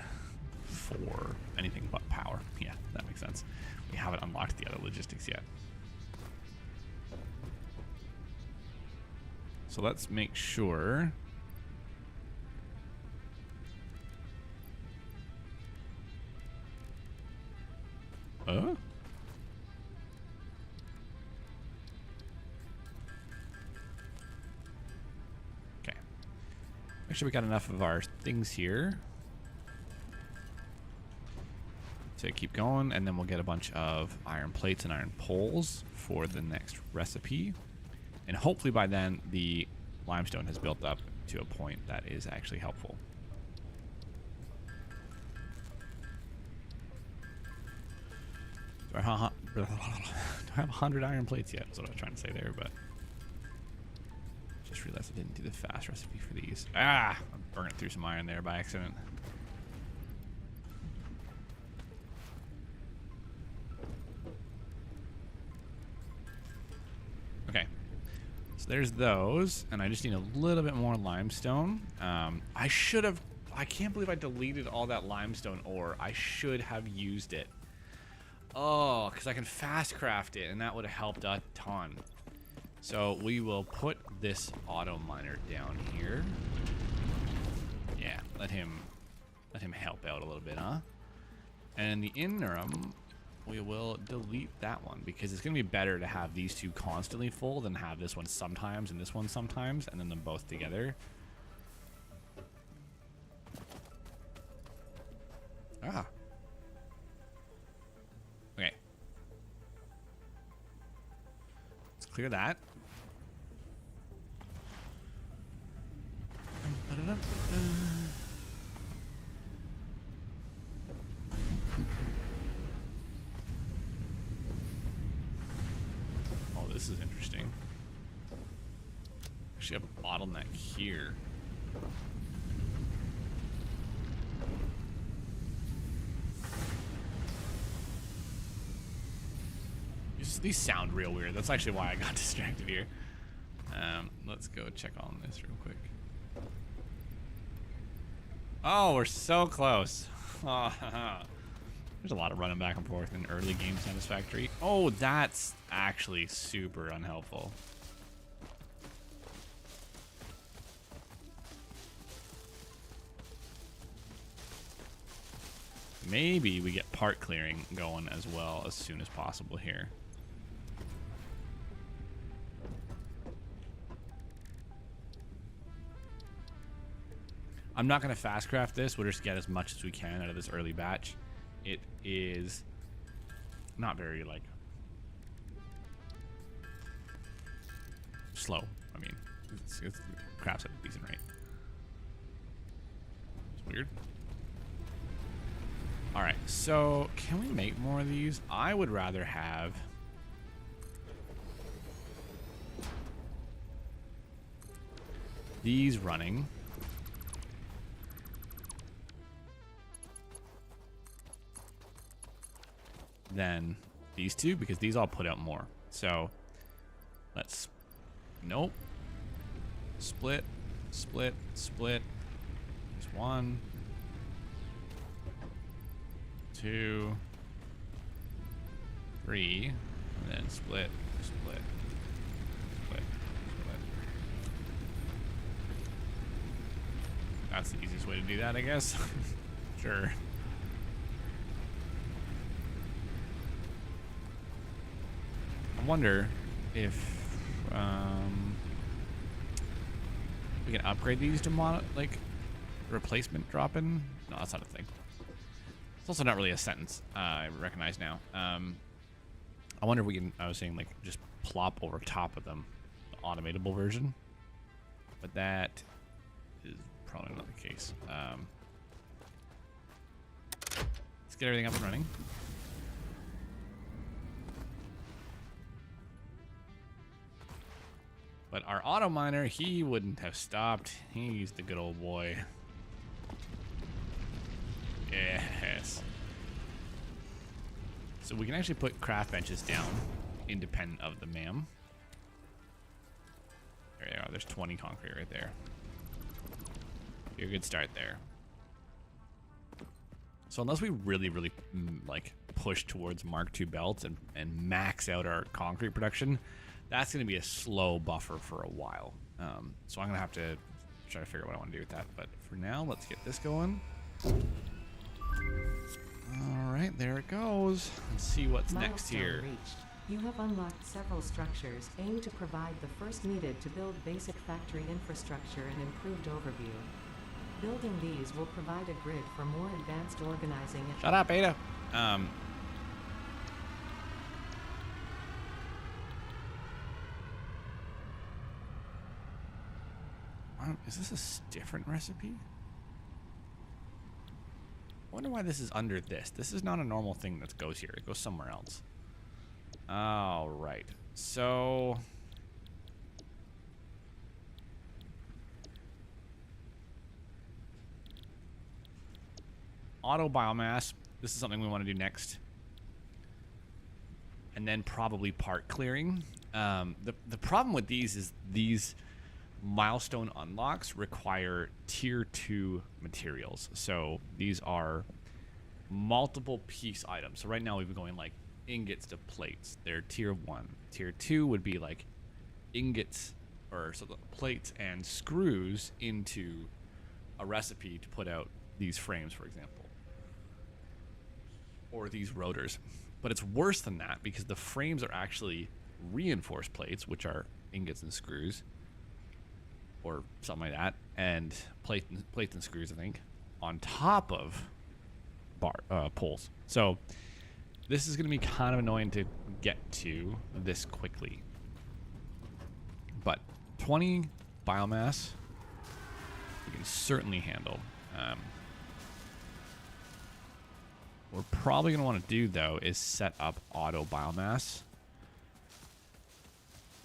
for anything but power. Yeah, that makes sense. We haven't unlocked the other logistics yet. So let's make sure. Make sure we got enough of our things here to keep going, and then we'll get a bunch of iron plates and iron poles for the next recipe. And hopefully by then the limestone has built up to a point that is actually helpful. Do I have 100 iron plates yet? That's what I was trying to say there, but just realized I didn't do the fast recipe for these. I burned through some iron there by accident. Okay, so there's those, and I just need a little bit more limestone. I can't believe I deleted all that limestone ore. I should have used it. Oh, because I can fast craft it, and that would have helped a ton. So we will put this auto miner down here. Yeah, let him help out a little bit, huh? And in the interim, we will delete that one because it's gonna be better to have these two constantly full than have this one sometimes and this one sometimes, and then them both together. Okay. Let's clear that. Oh, this is interesting. Actually, have a bottleneck here. These sound real weird. That's actually why I got distracted here. Let's go check on this real quick. Oh, we're so close. There's a lot of running back and forth in early game Satisfactory. Oh, that's actually super unhelpful. Maybe we get part clearing going as well as soon as possible here. I'm not going to fast craft this. We'll just get as much as we can out of this early batch. It is not very, like, slow. I mean, it's crafts at a decent rate. It's weird. All right, so can we make more of these? I would rather have these running. than these two because these all put out more. So let's, nope. Split, split, split. There's 1, 2, 3, and then split, split, split, split. That's the easiest way to do that, I guess. Sure. I wonder if we can upgrade these to replacement drop-in. No, that's not a thing. It's also not really a sentence I recognize now. I wonder if we can, I was saying, like, just plop over top of them, the automatable version. But that is probably not the case. Let's get everything up and running. But our auto miner, he wouldn't have stopped. He's the good old boy. Yes. So we can actually put craft benches down independent of the MAM. There you go. There's 20 concrete right there. You're a good start there. So unless we really, really like push towards Mark II belts and max out our concrete production, that's going to be a slow buffer for a while. So I'm going to have to try to figure out what I want to do with that. But for now, let's get this going. All right, there it goes. Let's see what's next here. Reached. You have unlocked several structures aimed to provide the first needed to build basic factory infrastructure and improved overview. Building these will provide a grid for more advanced organizing. Shut up, Ada. Is this a different recipe? I wonder why this is under this. This is not a normal thing that goes here. It goes somewhere else. All right. So auto biomass. This is something we want to do next. And then probably part clearing. The problem with these is these milestone unlocks require tier 2 materials. So these are multiple piece items. So right now we've been going like ingots to plates. They're tier 1. Tier 2 would be like ingots or so the plates and screws into a recipe to put out these frames, for example, or these rotors. But it's worse than that because the frames are actually reinforced plates, which are ingots and screws or something like that, and plates and screws, I think, on top of poles. So this is going to be kind of annoying to get to this quickly. But 20 biomass we can certainly handle. What we're probably going to want to do, though, is set up auto biomass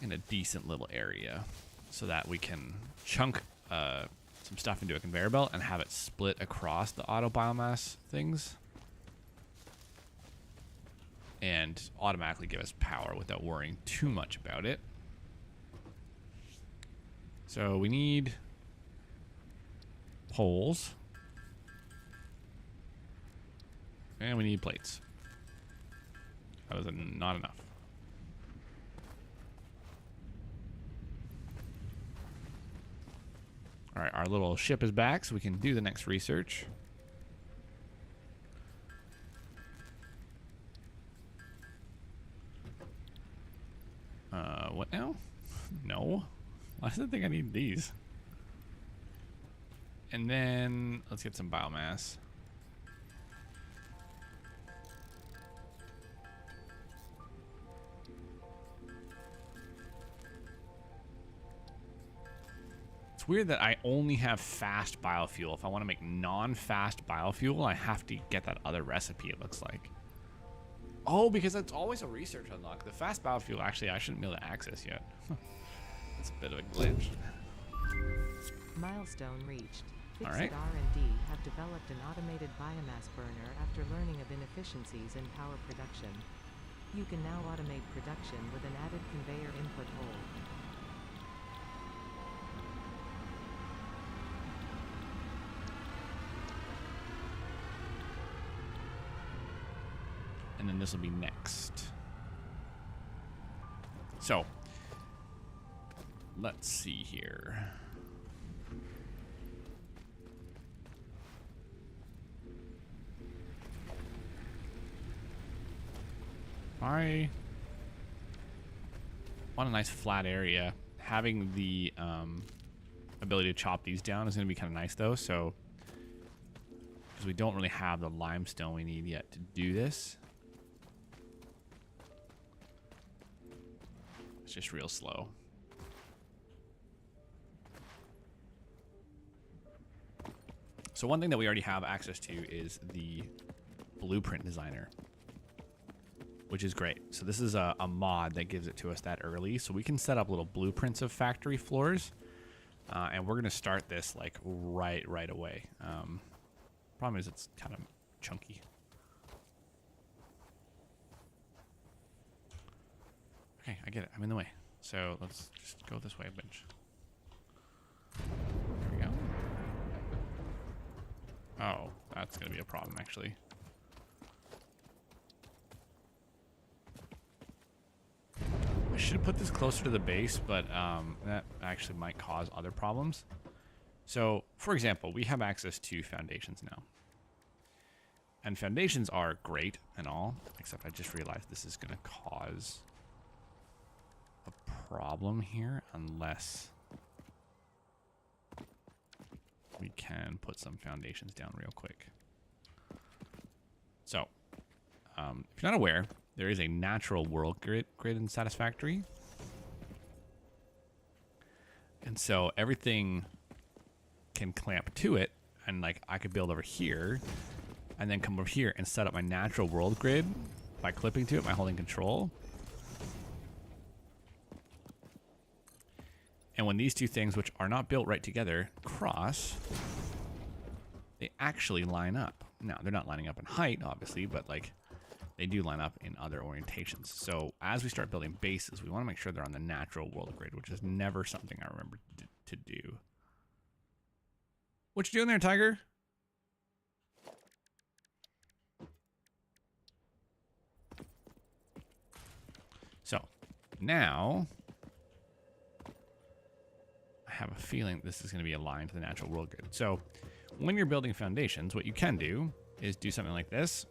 in a decent little area so that we can chunk some stuff into a conveyor belt and have it split across the auto biomass things and automatically give us power without worrying too much about it. So we need poles and we need plates. That was not enough. All right, our little ship is back, so we can do the next research. What now? No. Why does it think I need these? And then let's get some biomass. It's weird that I only have fast biofuel. If I want to make non-fast biofuel, I have to get that other recipe, it looks like. Oh, because it's always a research unlock. The fast biofuel, actually, I shouldn't be able to access yet. It's a bit of a glitch. Milestone reached. All right. R&D have developed an automated biomass burner after learning of inefficiencies in power production. You can now automate production with an added conveyor input hole. And then this will be next. So, let's see here. I want a nice flat area. Having the ability to chop these down is going to be kind of nice, though. So, because we don't really have the limestone we need yet to do this. It's just real slow. So one thing that we already have access to is the blueprint designer, which is great. So this is a mod that gives it to us that early. So we can set up little blueprints of factory floors. And we're going to start this like right away. Problem is it's kind of chunky. Okay, I get it. I'm in the way. So let's just go this way a bunch. There we go. Oh, that's going to be a problem, actually. I should have put this closer to the base, but that actually might cause other problems. So, for example, we have access to foundations now. And foundations are great and all, except I just realized this is going to cause a problem here unless we can put some foundations down real quick. So, if you're not aware, there is a natural world grid in Satisfactory. And so everything can clamp to it, and like I could build over here and then come over here and set up my natural world grid by clipping to it by holding control. And when these two things, which are not built right together, cross, they actually line up. Now, they're not lining up in height, obviously, but like they do line up in other orientations. So as we start building bases, we want to make sure they're on the natural world grid, which is never something I remember to do. What you doing there, Tiger? So now I have a feeling this is going to be aligned to the natural world grid. So when you're building foundations, what you can do is do something like this,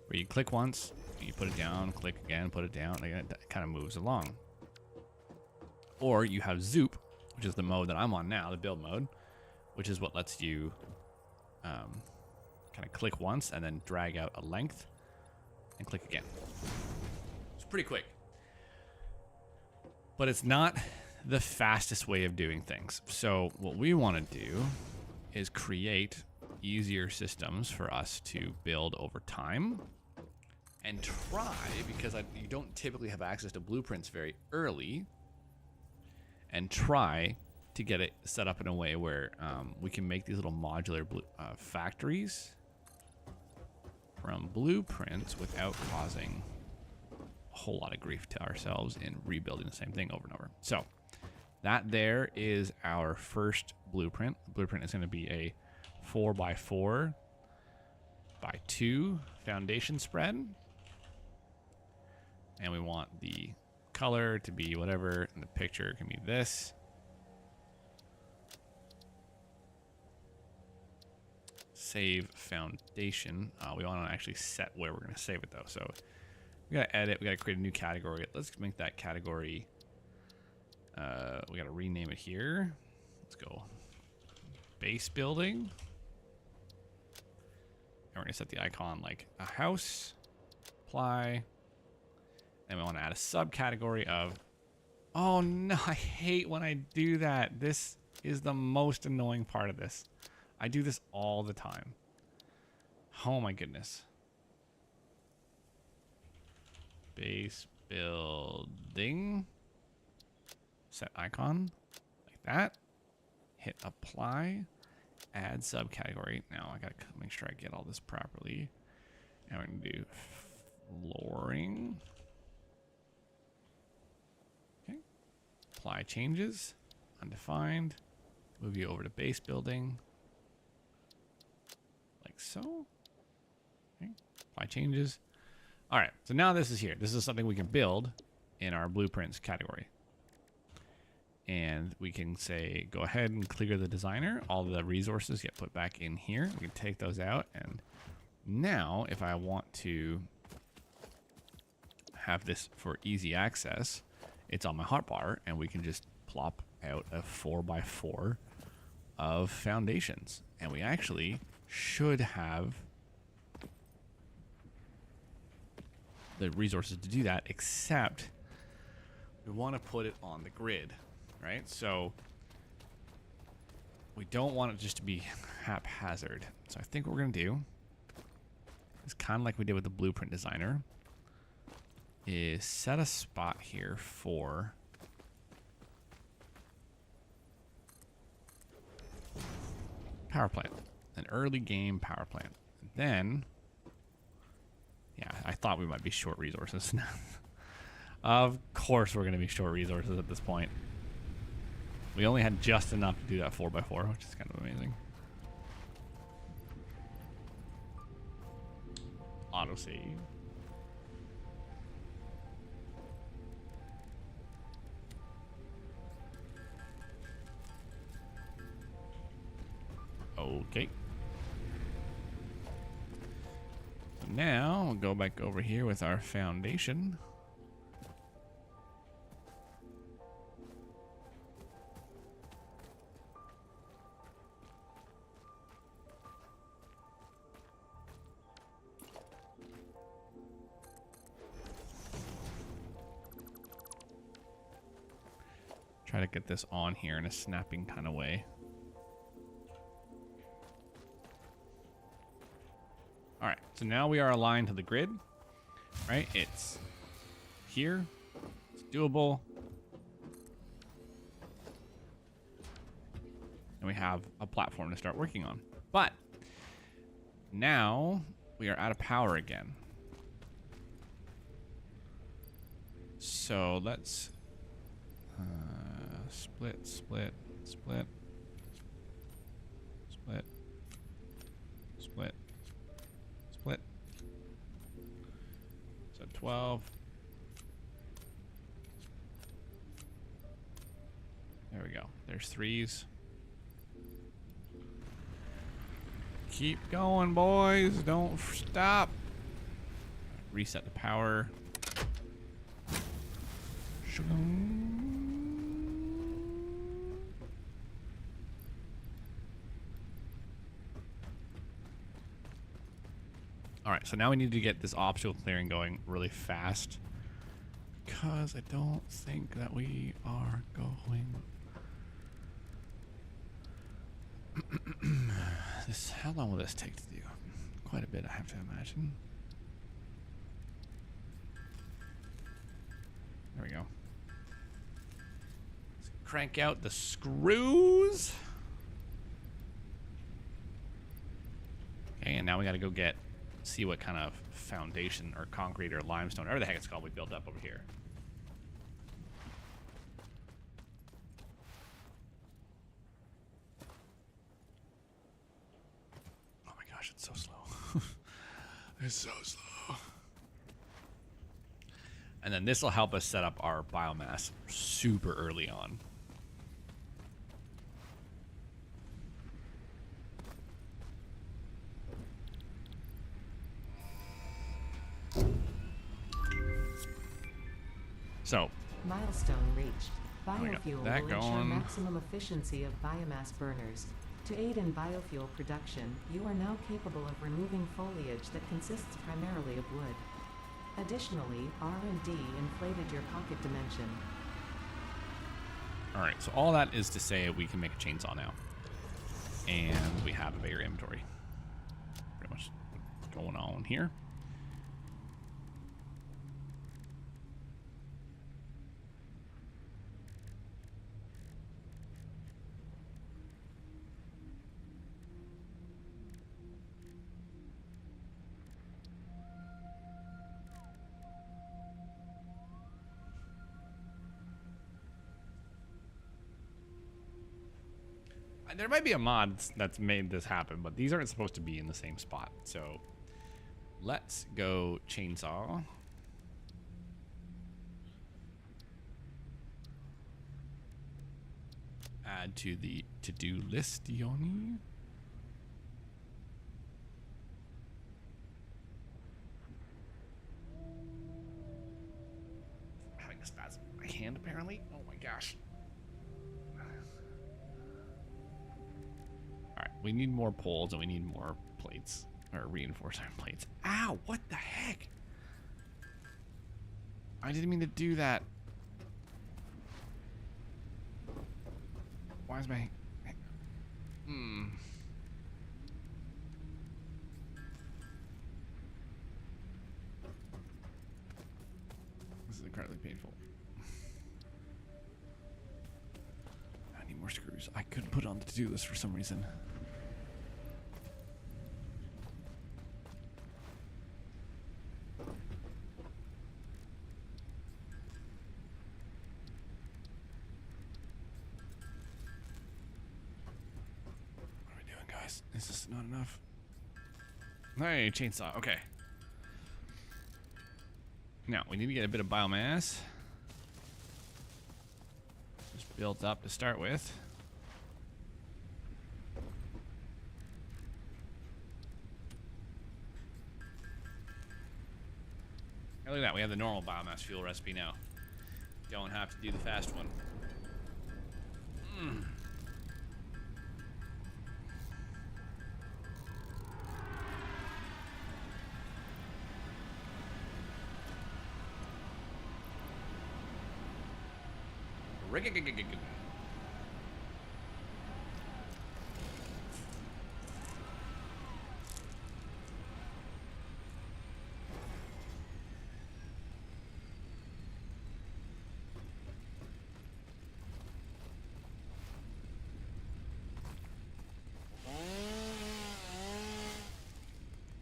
where you click once, you put it down, click again, put it down, and it kind of moves along. Or you have Zoop, which is the mode that I'm on now, the build mode, which is what lets you kind of click once and then drag out a length and click again. It's pretty quick. But it's not the fastest way of doing things. So what we want to do is create easier systems for us to build over time and try, because you don't typically have access to blueprints very early, and try to get it set up in a way where we can make these little modular factories from blueprints without causing a whole lot of grief to ourselves in rebuilding the same thing over and over. So that there is our first blueprint. The blueprint is going to be a 4x4 by 2 foundation spread. And we want the color to be whatever, and the picture can be this. Save foundation. We want to actually set where we're going to save it, though. So we got to edit. We got to create a new category. Let's make that category. We got to rename it here. Let's go base building. And we're going to set the icon like a house. Apply. And we want to add a subcategory of, oh no, I hate when I do that. This is the most annoying part of this. I do this all the time. Oh my goodness. Base building. Set icon like that. Hit apply. add subcategory. Now I gotta make sure I get all this properly. And we're gonna do flooring. Okay. Apply changes. Undefined. Move you over to base building. Like so. Okay. Apply changes. All right. So now this is here. This is something we can build in our blueprints category. And we can say, go ahead and clear the designer. All the resources get put back in here. We can take those out. And now if I want to have this for easy access, it's on my hotbar and we can just plop out a 4x4 of foundations. And we actually should have the resources to do that, except we want to put it on the grid. Right, so we don't want it just to be haphazard. So I think what we're gonna do is kind of like we did with the blueprint designer, is set a spot here for power plant, an early game power plant. And then, yeah, I thought we might be short resources. Of course, we're gonna be short resources at this point. We only had just enough to do that 4x4, which is kind of amazing. Autosave. Okay. So now we'll go back over here with our foundation. Try to get this on here in a snapping kind of way. All right, so now we are aligned to the grid, right? It's here, it's doable. And we have a platform to start working on. But now we are out of power again. So let's split, split, split, split, split, split. So 12. There we go. There's threes. Keep going, boys. Don't stop. Reset the power. All right, so now we need to get this obstacle clearing going really fast, because I don't think that we are going. How long will this take to do? Quite a bit, I have to imagine. There we go. Let's crank out the screws. Okay, and now we got to go see what kind of foundation or concrete or limestone, whatever the heck it's called, we built up over here. Oh my gosh, it's so slow. It's so slow. And then this will help us set up our biomass super early on. So, milestone reached. Biofuel that will ensure going. maximum efficiency of biomass burners. To aid in biofuel production, you are now capable of removing foliage that consists primarily of wood. Additionally, R&D inflated your pocket dimension. All right, so all that is to say we can make a chainsaw now. And we have a bigger inventory. Pretty much what's going on here. There might be a mod that's made this happen, but these aren't supposed to be in the same spot. So let's go chainsaw. Add to the to-do list, Yoni. Having a spasm in my hand, apparently. Oh my gosh. Alright, we need more poles and we need more plates. Or reinforced iron plates. Ow, what the heck? I didn't mean to do that. Why is my... This is incredibly painful. I need more screws. I couldn't put on the to-do list for some reason. Is this not enough? Hey, chainsaw. Okay. Now, we need to get a bit of biomass. Just built up to start with. Hey, look at that. We have the normal biomass fuel recipe now. Don't have to do the fast one.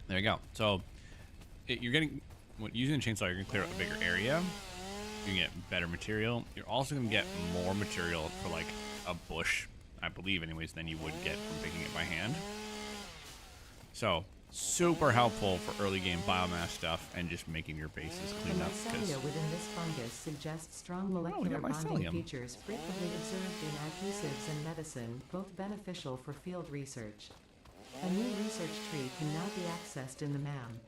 There you go. So you're getting, using the chainsaw, you're gonna clear out a bigger area. You can get better material. You're also gonna get more material for like a bush, I believe anyways, than you would get from picking it by hand. So super helpful for early game biomass stuff and just making your bases clean up. The mycelia within this fungus suggests strong molecular bonding features frequently observed in adhesives and medicine, both beneficial for field research. A new research tree can now be accessed in the MAM.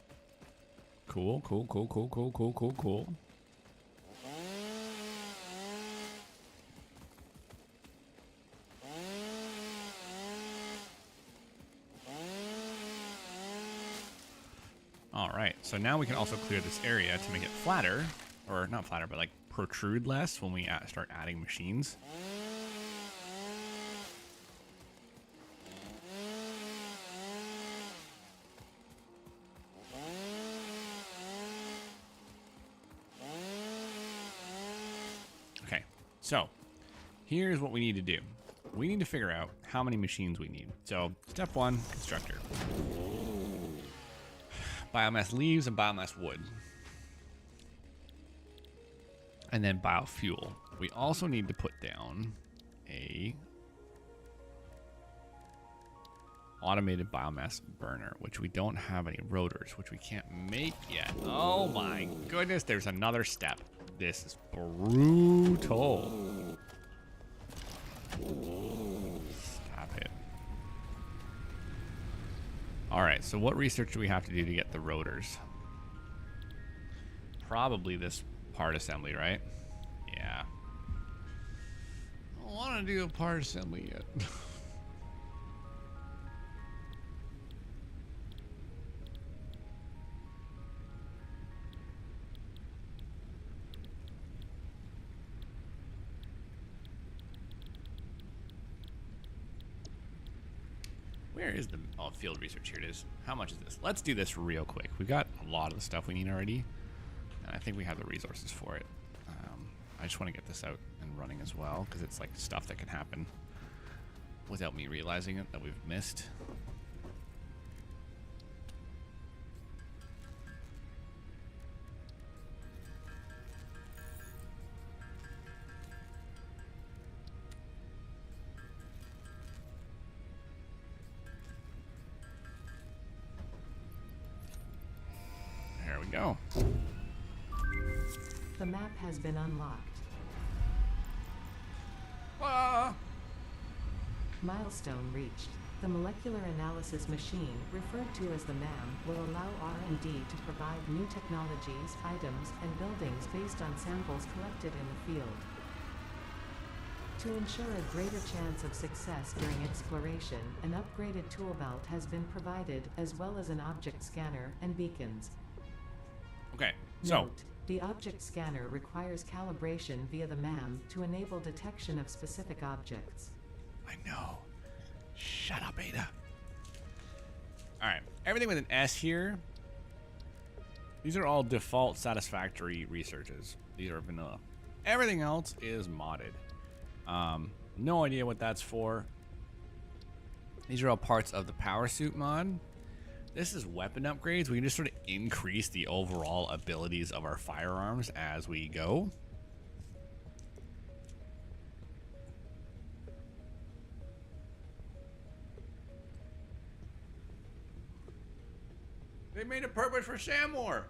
Cool. All right, so now we can also clear this area to make it flatter, or not flatter, but like protrude less when we start adding machines. Okay, so here's what we need to do. We need to figure out how many machines we need. So step one, constructor. Biomass leaves and biomass wood. And then biofuel. We also need to put down a automated biomass burner, which we don't have any rotors, which we can't make yet. Oh my goodness, there's another step. This is brutal. Stop it. All right, so what research do we have to do to get the rotors? Probably this part assembly, right? Yeah. I don't want to do a part assembly yet. Where is the field research? Here it is. How much is this? Let's do this real quick. We've got a lot of the stuff we need already, and I think we have the resources for it. I just want to get this out and running as well, because it's like stuff that can happen without me realizing it that we've missed. There we go. The map has been unlocked. Ah! Milestone reached. The molecular analysis machine, referred to as the MAM, will allow R&D to provide new technologies, items, and buildings based on samples collected in the field. To ensure a greater chance of success during exploration, an upgraded tool belt has been provided, as well as an object scanner and beacons. Okay, so Note, the object scanner requires calibration via the MAM to enable detection of specific objects. I know. Shut up, Ada. All right, everything with an S here. These are all default Satisfactory researches. These are vanilla. Everything else is modded. No idea what that's for. These are all parts of the power suit mod. This is weapon upgrades. We can just sort of increase the overall abilities of our firearms as we go. They made it perfect for Shamor.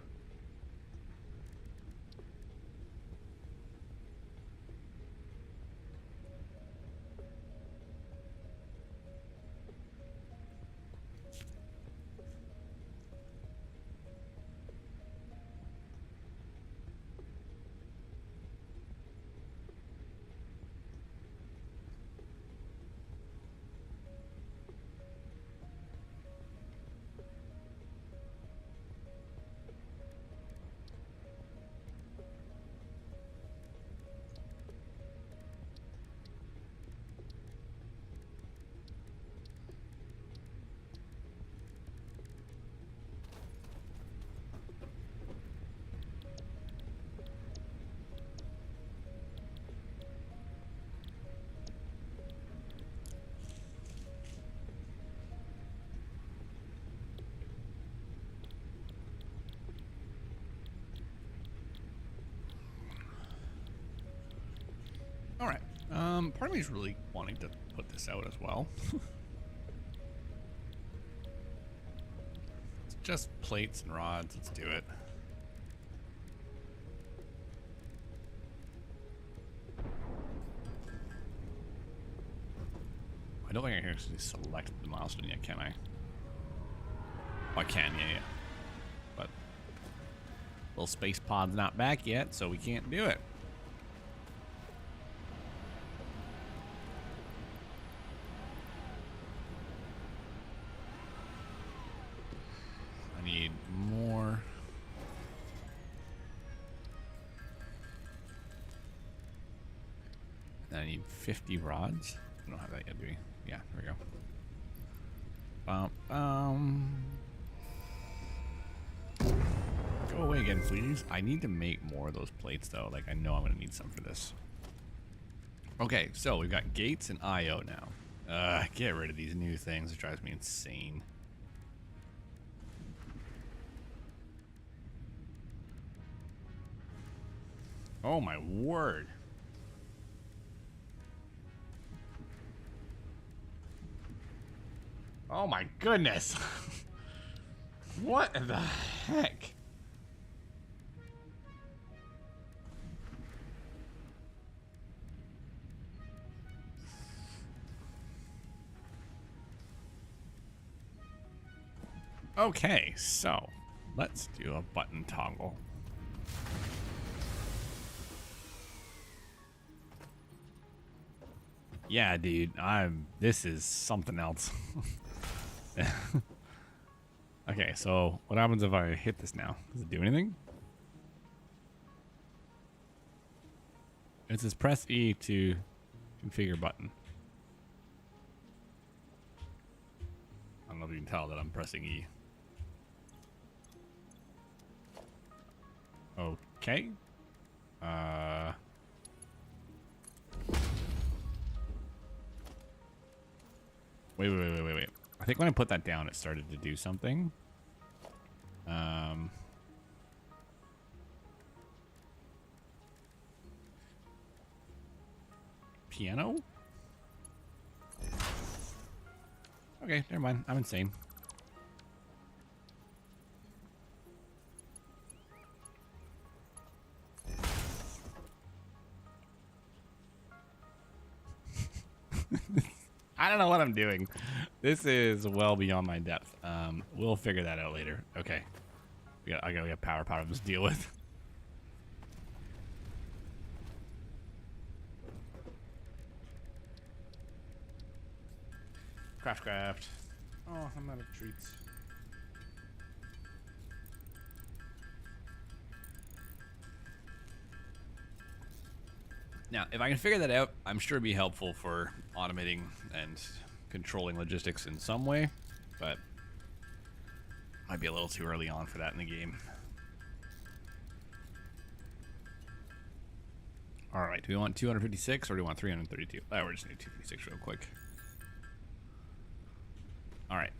All right. Part of me is really wanting to put this out as well. It's just plates and rods. Let's do it. I don't think I can actually select the milestone yet, can I? Oh, I can, yeah. But little space pod's not back yet, so we can't do it. I need more. And I need 50 rods. I don't have that yet, do we? Yeah, there we go. Go away again, please. I need to make more of those plates, though. Like, I know I'm going to need some for this. Okay, so we've got gates and IO now. Get rid of these new things. It drives me insane. Oh, my word. Oh my goodness. What the heck? Okay, so let's do a button toggle. Yeah, dude, this is something else. Okay, so what happens if I hit this now? Does it do anything? It says press E to configure button. I don't know if you can tell that I'm pressing E. Okay. Wait. I think when I put that down, it started to do something. Piano? Okay, never mind. I'm insane. I don't know what I'm doing. This is well beyond my depth. We'll figure that out later. Okay. We got power problems to deal with. Craft. Oh, I'm out of treats. Now, if I can figure that out, I'm sure it'd be helpful for automating and controlling logistics in some way, but might be a little too early on for that in the game. All right, do we want 256 or do we want 332? We're just need 256 real quick. All right,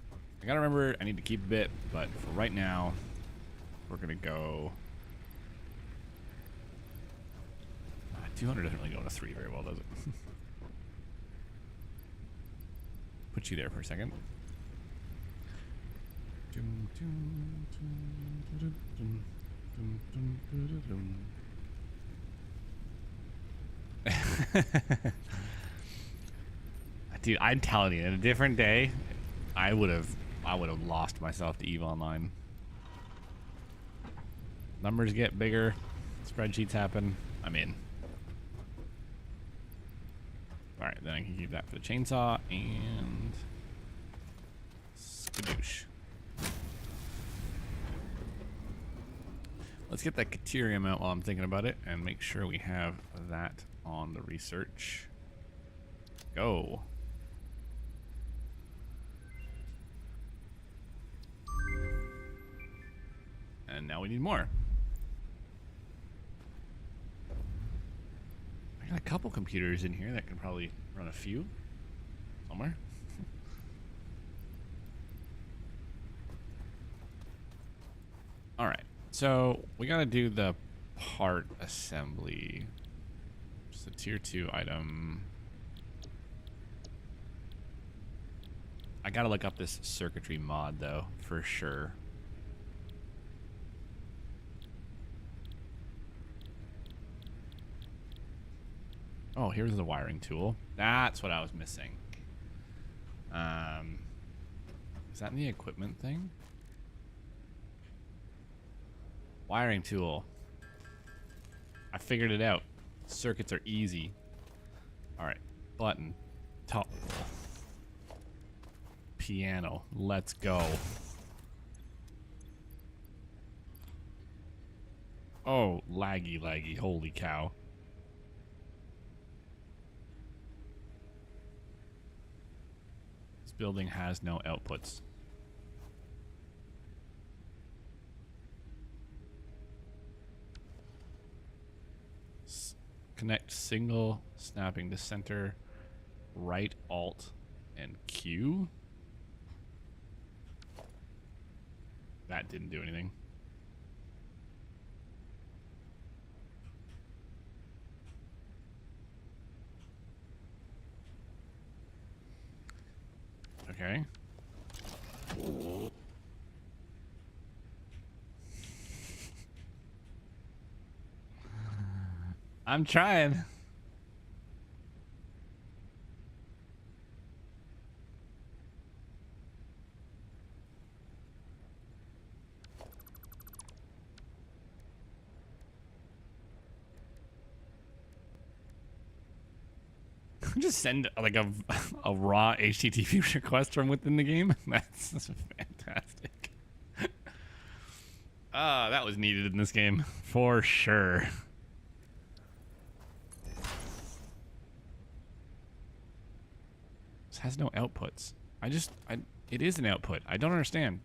I gotta remember I need to keep a bit, but for right now, we're gonna go. 200 doesn't really go to 3 very well, does it? Put you there for a second. Dude, I'm telling you, in a different day, I would have lost myself to EVE Online. Numbers get bigger, spreadsheets happen. I'm in. Alright, then I can keep that for the chainsaw and skadoosh. Let's get that Caterium out while I'm thinking about it and make sure we have that on the research. Go. And now we need more. I got a couple computers in here that can probably run a few somewhere. All right, so we got to do the part assembly. Just a tier 2 item. I got to look up this circuitry mod though, for sure. Oh, here's the wiring tool. That's what I was missing. Is that in the equipment thing? Wiring tool. I figured it out. Circuits are easy. All right, button, top, piano. Let's go. Oh, laggy. Holy cow. Building has no outputs. Connect single, snapping to center, right alt and Q. That didn't do anything. Okay. I'm trying. Just send like a raw HTTP request from within the game. That's fantastic. That was needed in this game for sure. This has no outputs. It is an output. I don't understand.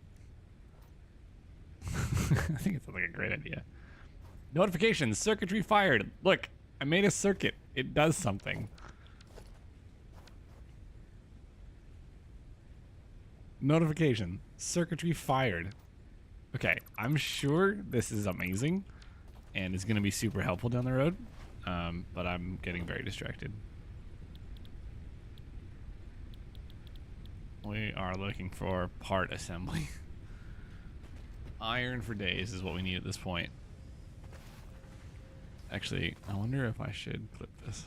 I think it's like a great idea. Notifications, circuitry fired. Look, I made a circuit. It does something. Notification, circuitry fired. Okay, I'm sure this is amazing and is going to be super helpful down the road, but I'm getting very distracted. We are looking for part assembly. Iron for days is what we need at this point. Actually, I wonder if I should clip this.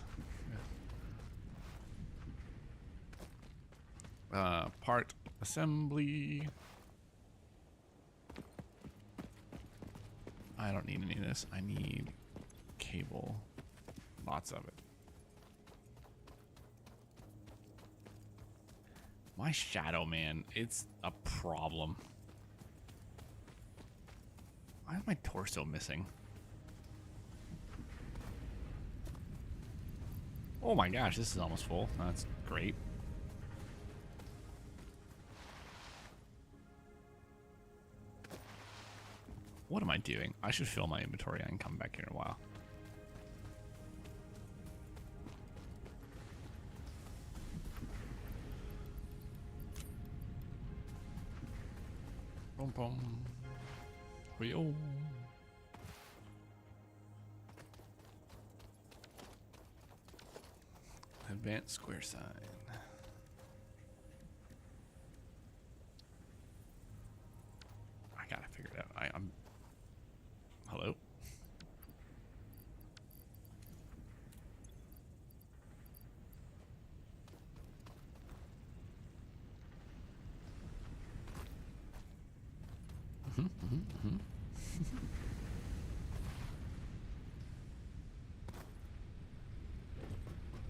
Part assembly. I don't need any of this. I need cable. Lots of it. My shadow, man, it's a problem. Why is my torso missing? Oh my gosh, this is almost full. That's great. What am I doing? I should fill my inventory and come back here in a while. Boom, boom. Wheel. Advanced square sign. I gotta figure it out. I'm. Hello.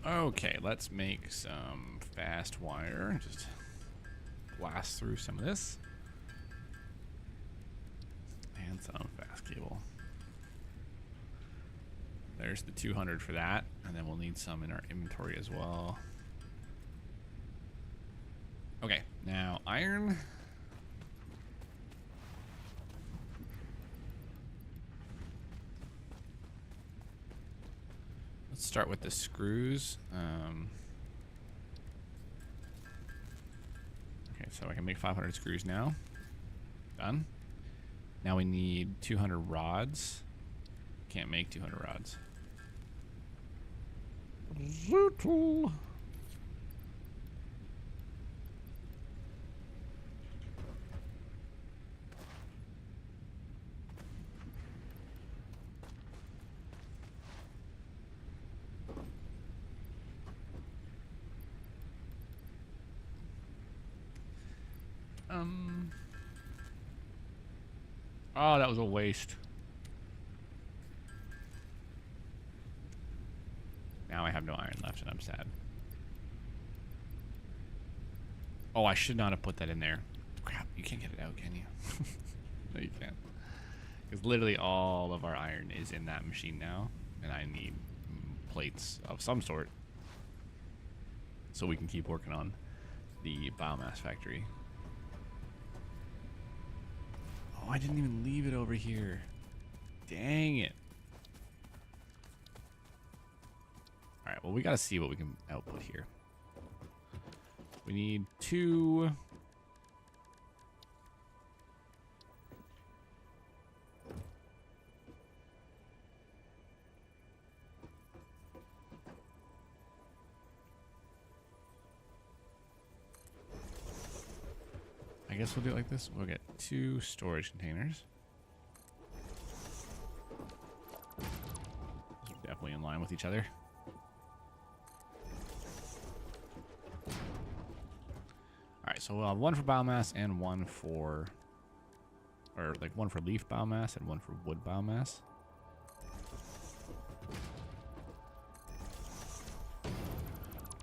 Okay, let's make some fast wire. Just blast through some of this. And some fast cable. There's the 200 for that. And then we'll need some in our inventory as well. Okay, now iron. Let's start with the screws. Okay, so I can make 500 screws now. Done. Now we need 200 rods. Can't make 200 rods. Little. Oh, that was a waste. Now I have no iron left and I'm sad. Oh, I should not have put that in there. Crap, you can't get it out, can you? No, you can't. Because literally all of our iron is in that machine now. And I need plates of some sort. So we can keep working on the biomass factory. Oh, I didn't even leave it over here. Dang it. Alright, well, we gotta see what we can output here. We need 2. I guess we'll do it like this. We'll get 2 storage containers. These are definitely in line with each other. Alright, so we'll have 1 for biomass and 1 for... Or like 1 for leaf biomass and 1 for wood biomass.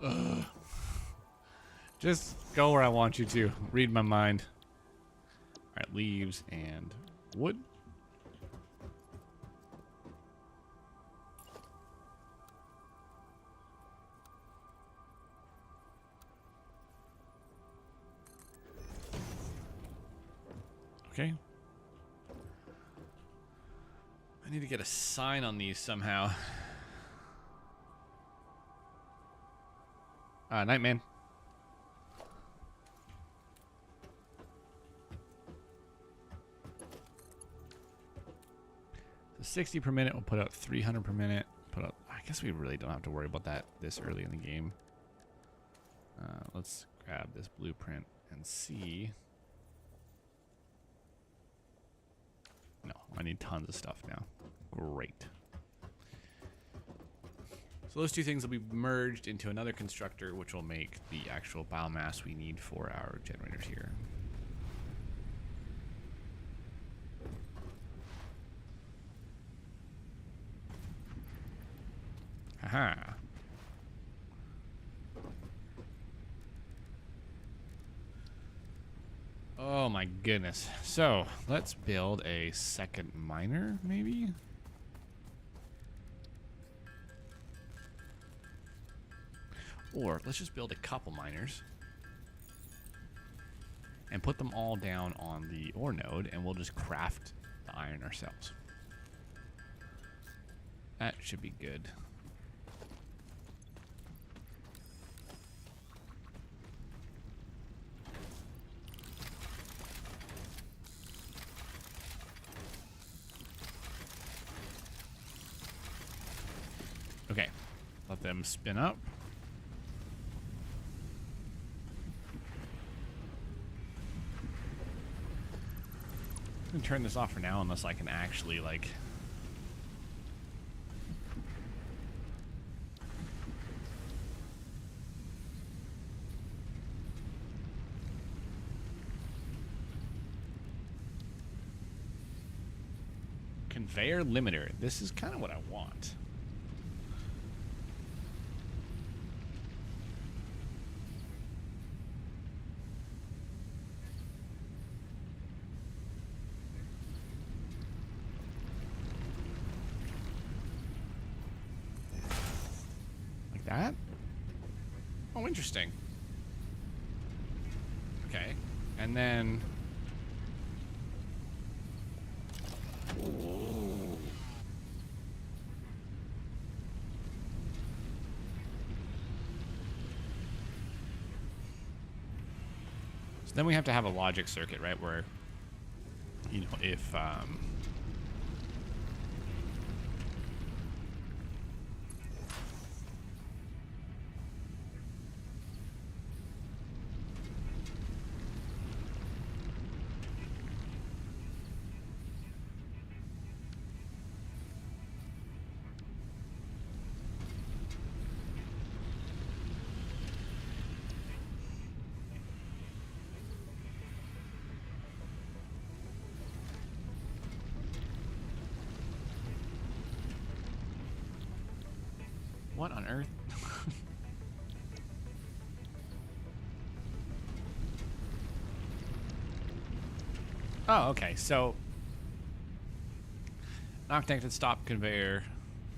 Ugh. Just go where I want you to. Read my mind. Alright, leaves and wood. Okay. I need to get a sign on these somehow. Nightman. So 60 per minute, we'll put out 300 per minute. Put out, I guess we really don't have to worry about that this early in the game. Let's grab this blueprint and see. No, I need tons of stuff now. Great. So those two things will be merged into another constructor, which will make the actual biomass we need for our generators here. Haha. Oh my goodness. So let's build a second miner, maybe? Or let's just build a couple miners and put them all down on the ore node, and we'll just craft the iron ourselves. That should be good. Okay, let them spin up. I'm gonna turn this off for now unless I can actually, like... Conveyor limiter. This is kind of what I want. That? Oh, interesting. Okay. And then... So then we have to have a logic circuit, right? Where, you know, if... What on earth? Oh, okay. So, not connected, stop conveyor.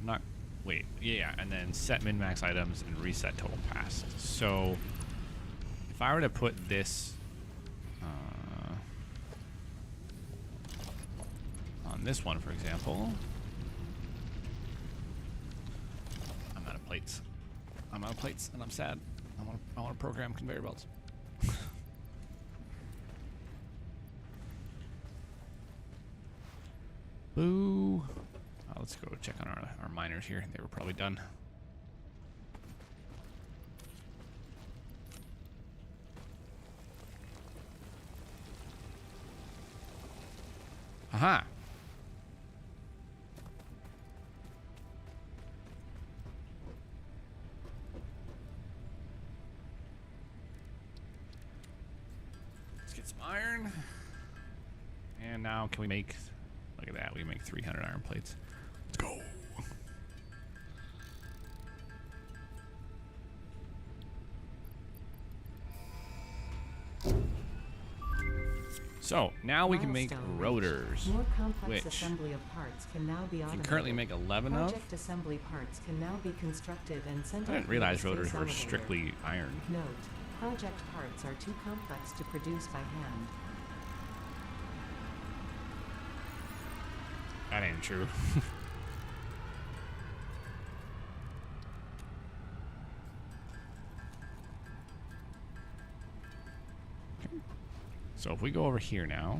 Not, wait, yeah, and then set min-max items and reset total passed. So, if I were to put this on this one, for example. Plates. I'm out of plates, and I'm sad. I want to program conveyor belts. Boo. Let's go check on our miners here. They were probably done. Aha. Some iron. And now can we make, look at that, we make 300 iron plates. Let's go. So now we can make rotors, More complex which assembly of parts can now be we automated. can currently make 11 of. Project assembly parts can now be constructed and sent I didn't out realize through the rotors space were elevator. strictly iron. Note: project parts are too complex to produce by hand. That ain't true. Okay. So if we go over here now.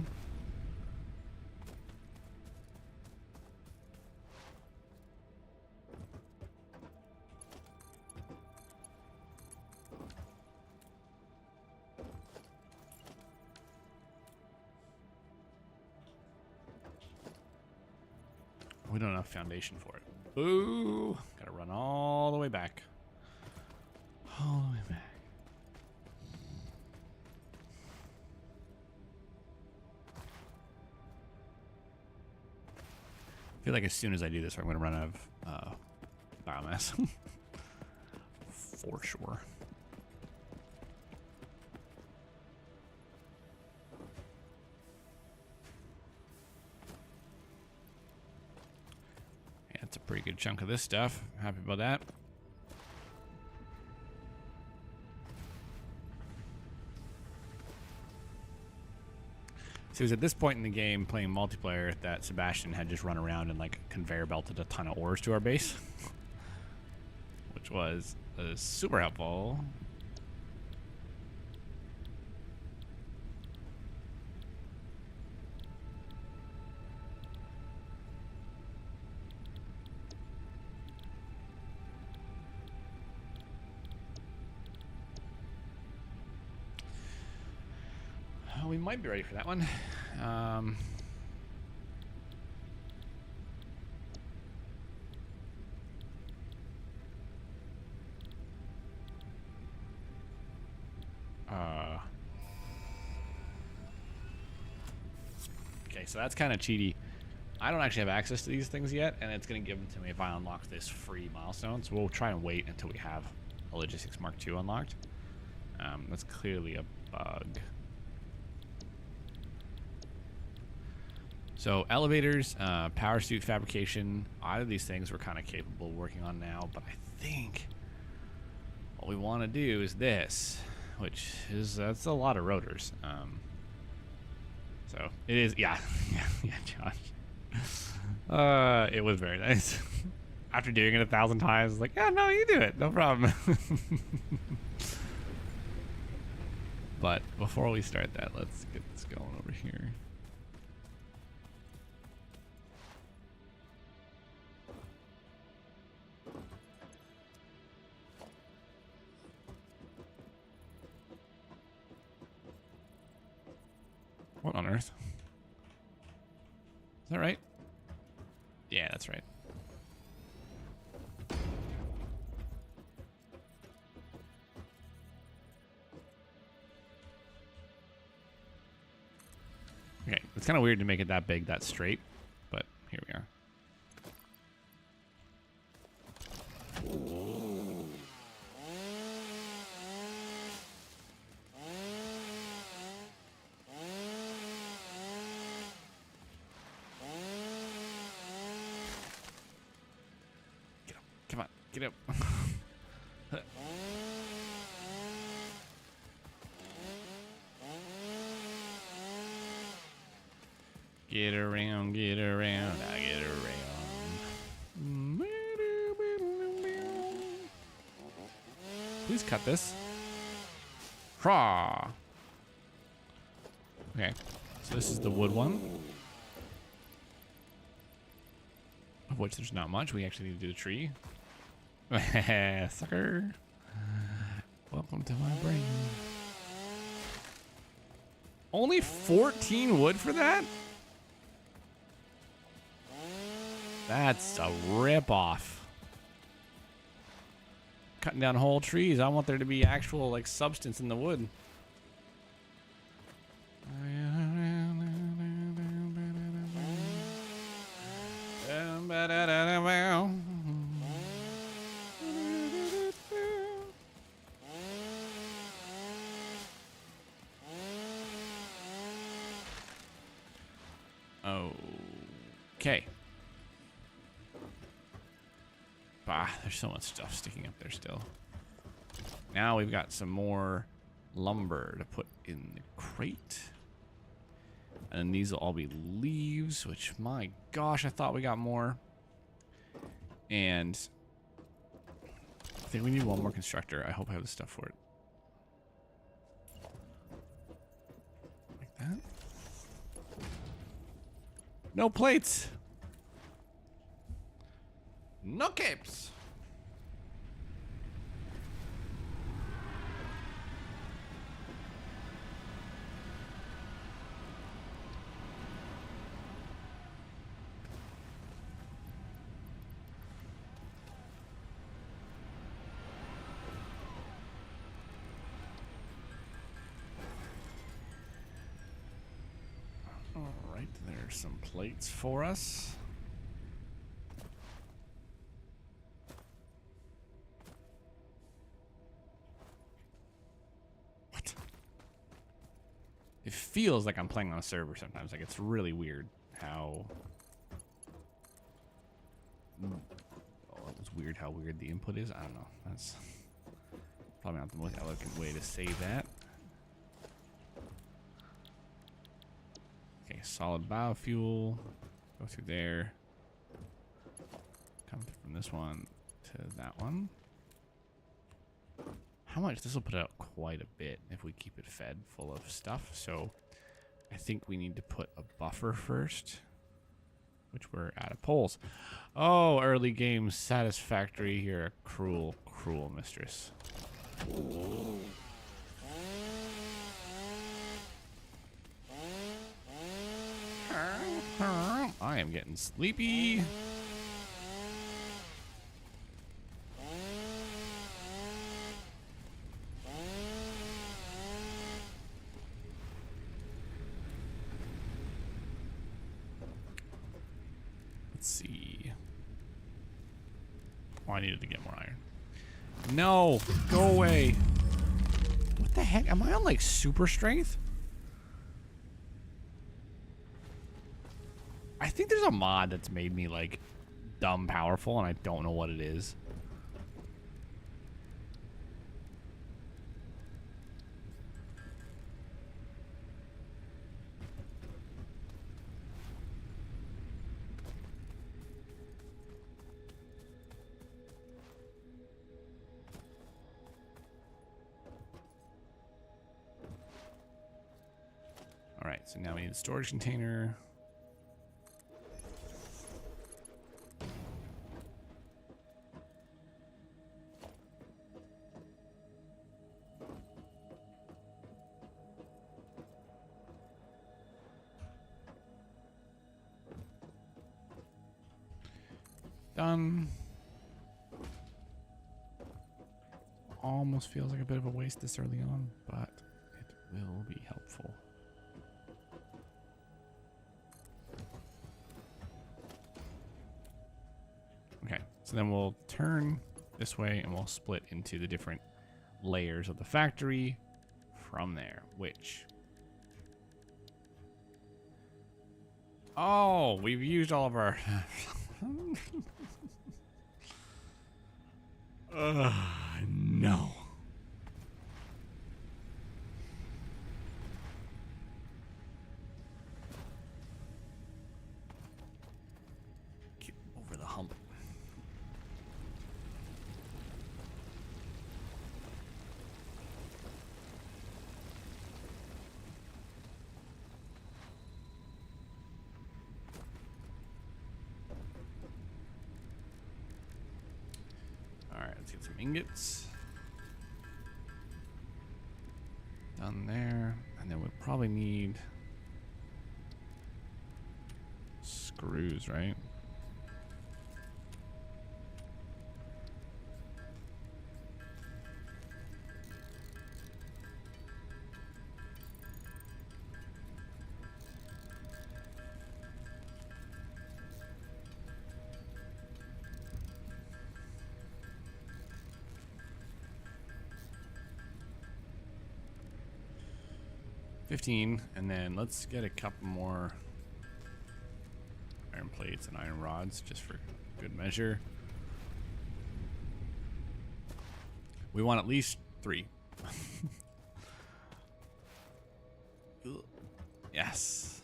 We don't have foundation for it. Boo! Gotta run all the way back. All the way back. I feel like as soon as I do this, I'm gonna run out of biomass. For sure. Yeah, that's a pretty good chunk of this stuff. Happy about that. So it was at this point in the game, playing multiplayer, that Sebastian had just run around and like conveyor belted a ton of ores to our base, which was super helpful. We might be ready for that one. Okay, so that's kind of cheaty. I don't actually have access to these things yet, and it's going to give them to me if I unlock this free milestone. So we'll try and wait until we have a Logistics Mark II unlocked. That's clearly a bug. So elevators, power suit fabrication, all of these things we're kind of capable of working on now, but I think what we want to do is this, which is, that's a lot of rotors. So it is, yeah, yeah, Josh. It was very nice. After doing it 1,000 times, like, yeah, no, you do it, no problem. But before we start that, let's get this going over here. What on earth? Is that right? Yeah, that's right. Okay, it's kind of weird to make it that big, that straight, but here we are. Come on, get up. Get around, I get around. Please cut this. Hurrah. Okay, so this is the wood one, of which there's not much. We actually need to do the tree. Sucker. Welcome to my brain. Only 14 wood for that? That's a rip-off. Cutting down whole trees. I want there to be actual, like, substance in the wood. Okay. Bah, there's so much stuff sticking up there still. Now we've got some more lumber to put in the crate. And then these will all be leaves, which, my gosh, I thought we got more. And I think we need one more constructor. I hope I have the stuff for it. Like that. No plates. No capes. All right, there's some plates for us. What? It feels like I'm playing on a server sometimes. Like, it's really weird how... Oh, it was weird how weird the input is. I don't know. That's probably not the most elegant way to say that. Okay, solid biofuel. Go through there. Come from this one to that one. How much? This will put out quite a bit if we keep it fed full of stuff. So I think we need to put a buffer first, which we're out of poles. Oh, early game Satisfactory. You're a cruel, cruel mistress. I am getting sleepy. Let's see. Oh, I needed to get more iron. No, go away. What the heck? Am I on like super strength? I think there's a mod that's made me like dumb powerful and I don't know what it is. All right, so now we need a storage container. Done. Almost feels like a bit of a waste this early on, but it will be helpful. Okay, so then we'll turn this way and we'll split into the different layers of the factory from there, which... Oh, we've used all of our... no. Get over the hump. Let's get some ingots. Done there. And then we'll probably need screws, right? And then let's get a couple more iron plates and iron rods just for good measure. We want at least 3. Yes.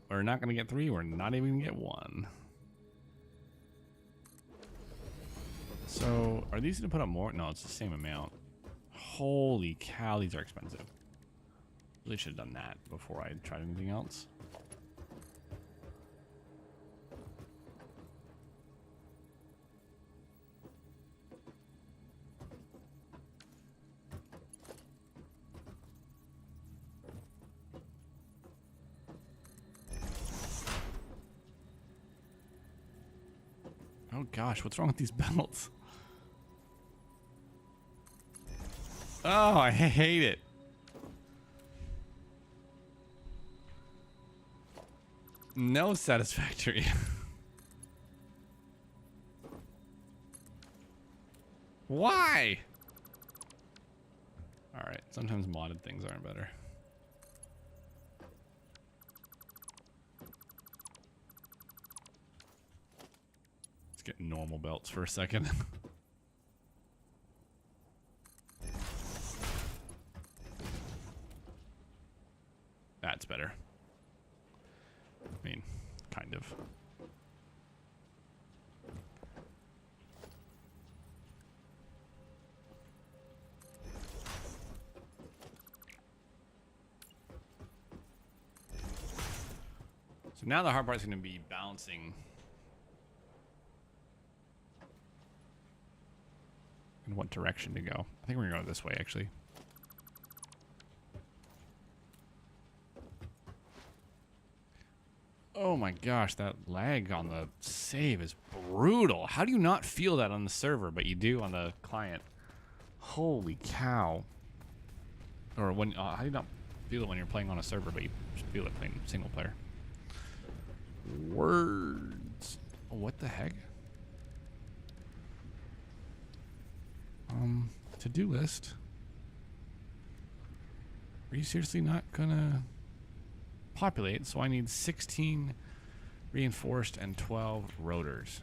We're not gonna get 3, we're not even gonna get 1. So are these gonna put up more? No, it's the same amount. Holy cow, these are expensive. Really should have done that before I tried anything else. Oh gosh, what's wrong with these belts? Oh, I hate it. No Satisfactory. Why? Alright, sometimes modded things aren't better. Let's get normal belts for a second. That's better. I mean, kind of. So now the hard part is going to be balancing in what direction to go. I think we're going to go this way, actually. Oh my gosh, that lag on the save is brutal. How do you not feel that on the server, but you do on the client? Holy cow. Or when how do you not feel it when you're playing on a server, but you feel it playing single player? Words. What the heck? To-do list. Are you seriously not gonna populate? So I need 16 reinforced and 12 rotors.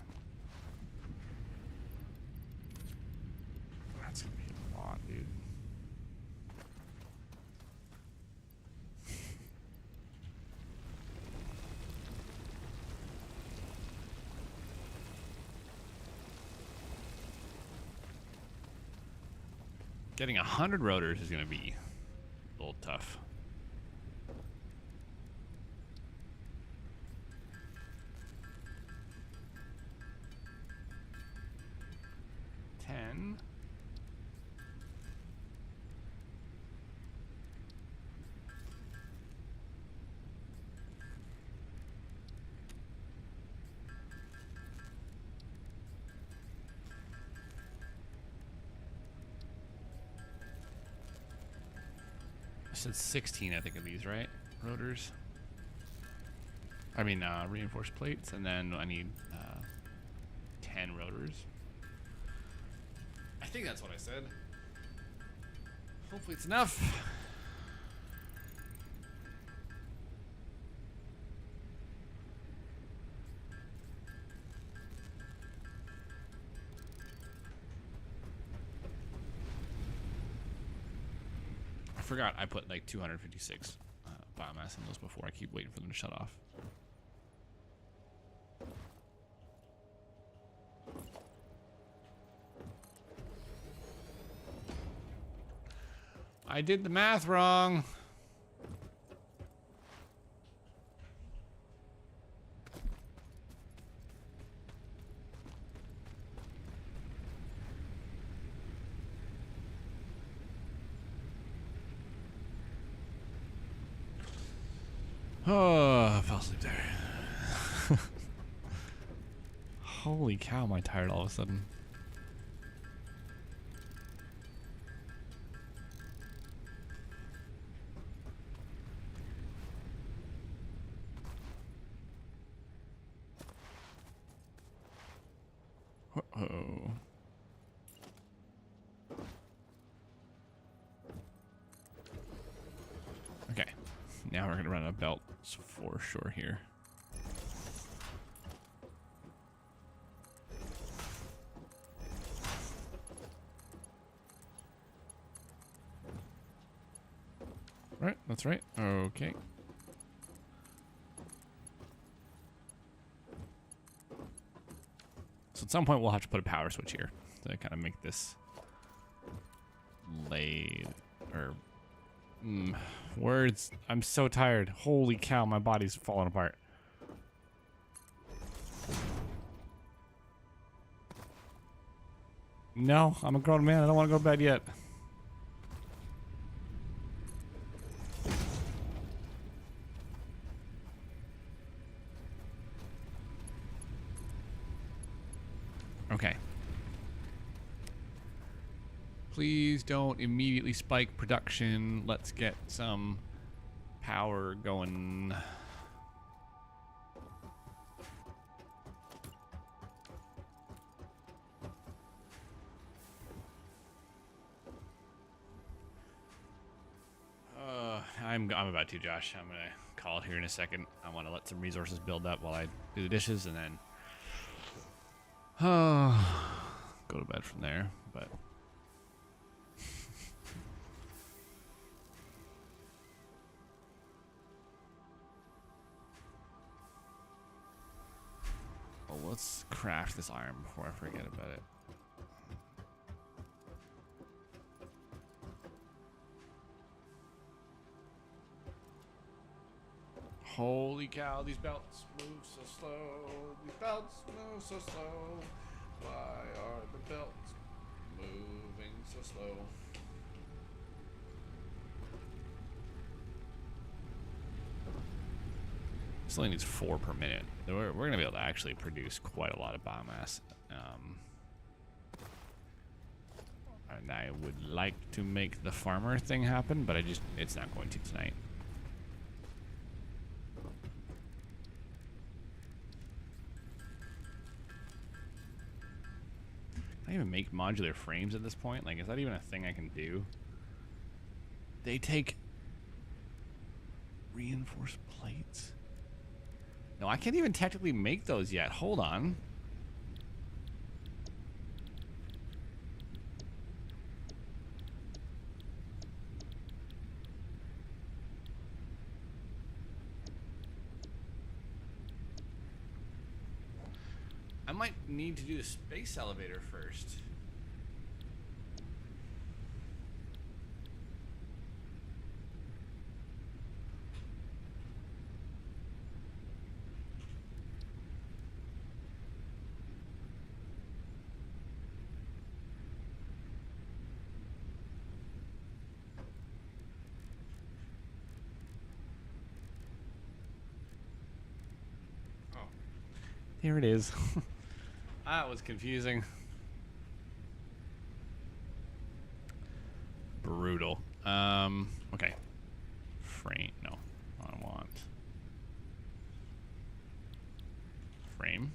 That's gonna be a lot, dude. Getting 100 rotors is gonna be a little tough. I said 16, I think, of these, right? Rotors. I mean, reinforced plates, and then I need 10 rotors. I think that's what I said. Hopefully it's enough. I forgot I put like 256 biomass in those before. I keep waiting for them to shut off. I did the math wrong. Oh, I fell asleep there. Holy cow, am I tired all of a sudden. Uh-oh. Okay, now we're gonna run a belt for sure here. Right, that's right. Okay. So at some point we'll have to put a power switch here to kind of make this lay or words. I'm so tired. Holy cow, my body's falling apart. No, I'm a grown man. I don't want to go to bed yet. Okay. Please don't immediately spike production. Let's get some power going. I'm about to, Josh. I'm gonna call it here in a second. I want to let some resources build up while I do the dishes, and then go to bed from there. But well, let's craft this iron before I forget about it. Holy cow, these belts move so slow. These belts move so slow. Why are the belts moving so slow? This only needs 4 per minute. We're going to be able to actually produce quite a lot of biomass. And I would like to make the farmer thing happen, but it's not going to tonight. Can I even make modular frames at this point? Like, is that even a thing I can do? They take reinforced plates? No, I can't even technically make those yet. Hold on. I might need to do the space elevator first. Oh. Here it is. That was confusing. Brutal. Okay. Frame. No. I want frame.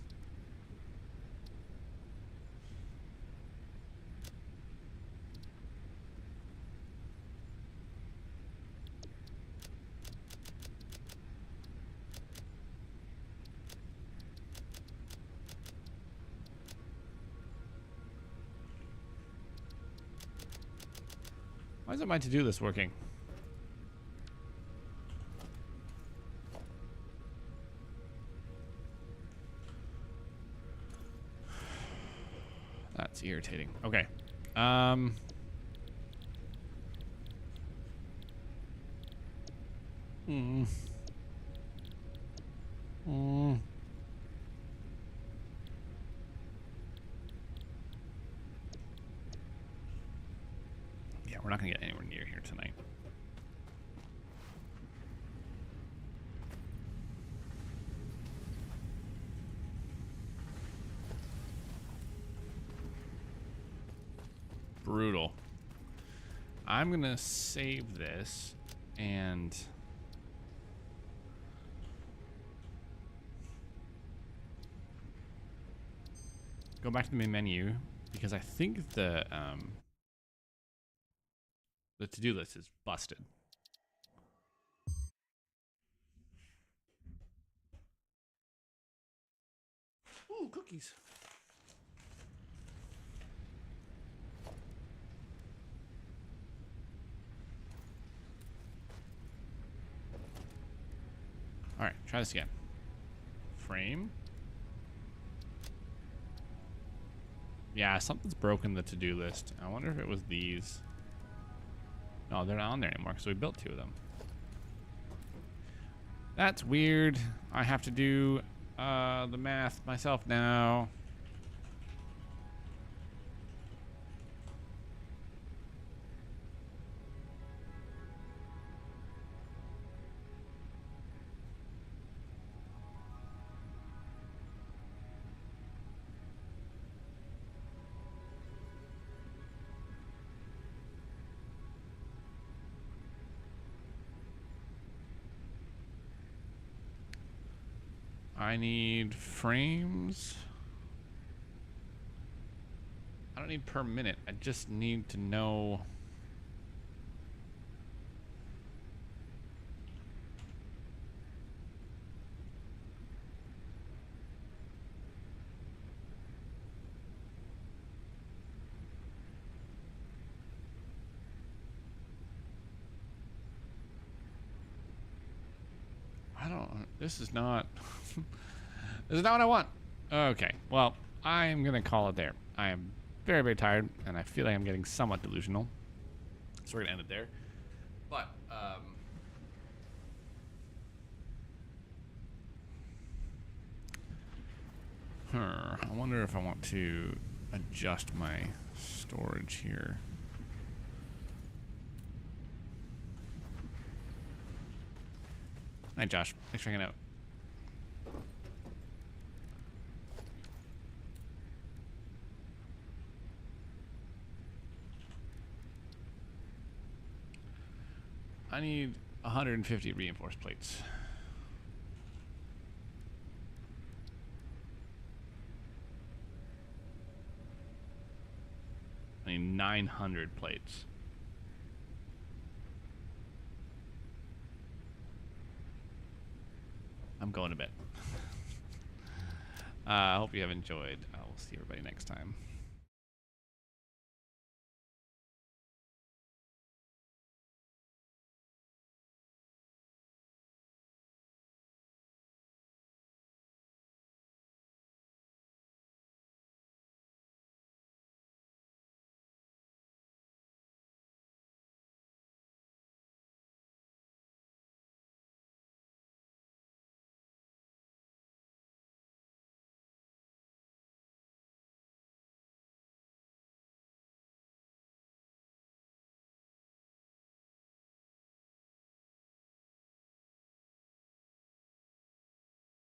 Why isn't my to-do list working? That's irritating. Okay. Yeah, we're not gonna get anywhere near here tonight. Brutal. I'm gonna save this and go back to the main menu because I think the to-do list is busted. Ooh, cookies. All right, try this again. Frame. Yeah, something's broken the to-do list. I wonder if it was these. No, they're not on there anymore because we built 2 of them. That's weird. I have to do the math myself now. I need frames. I don't need per minute. I just need to know. I don't. This is not. This is not what I want. Okay. Well, I am gonna call it there. I am very, very tired, and I feel like I'm getting somewhat delusional. So we're gonna end it there. But I wonder if I want to adjust my storage here. Hi, Josh. Thanks for hanging out. I need 150 reinforced plates. I need 900 plates. I'm going to bed. I hope you have enjoyed. I will see everybody next time.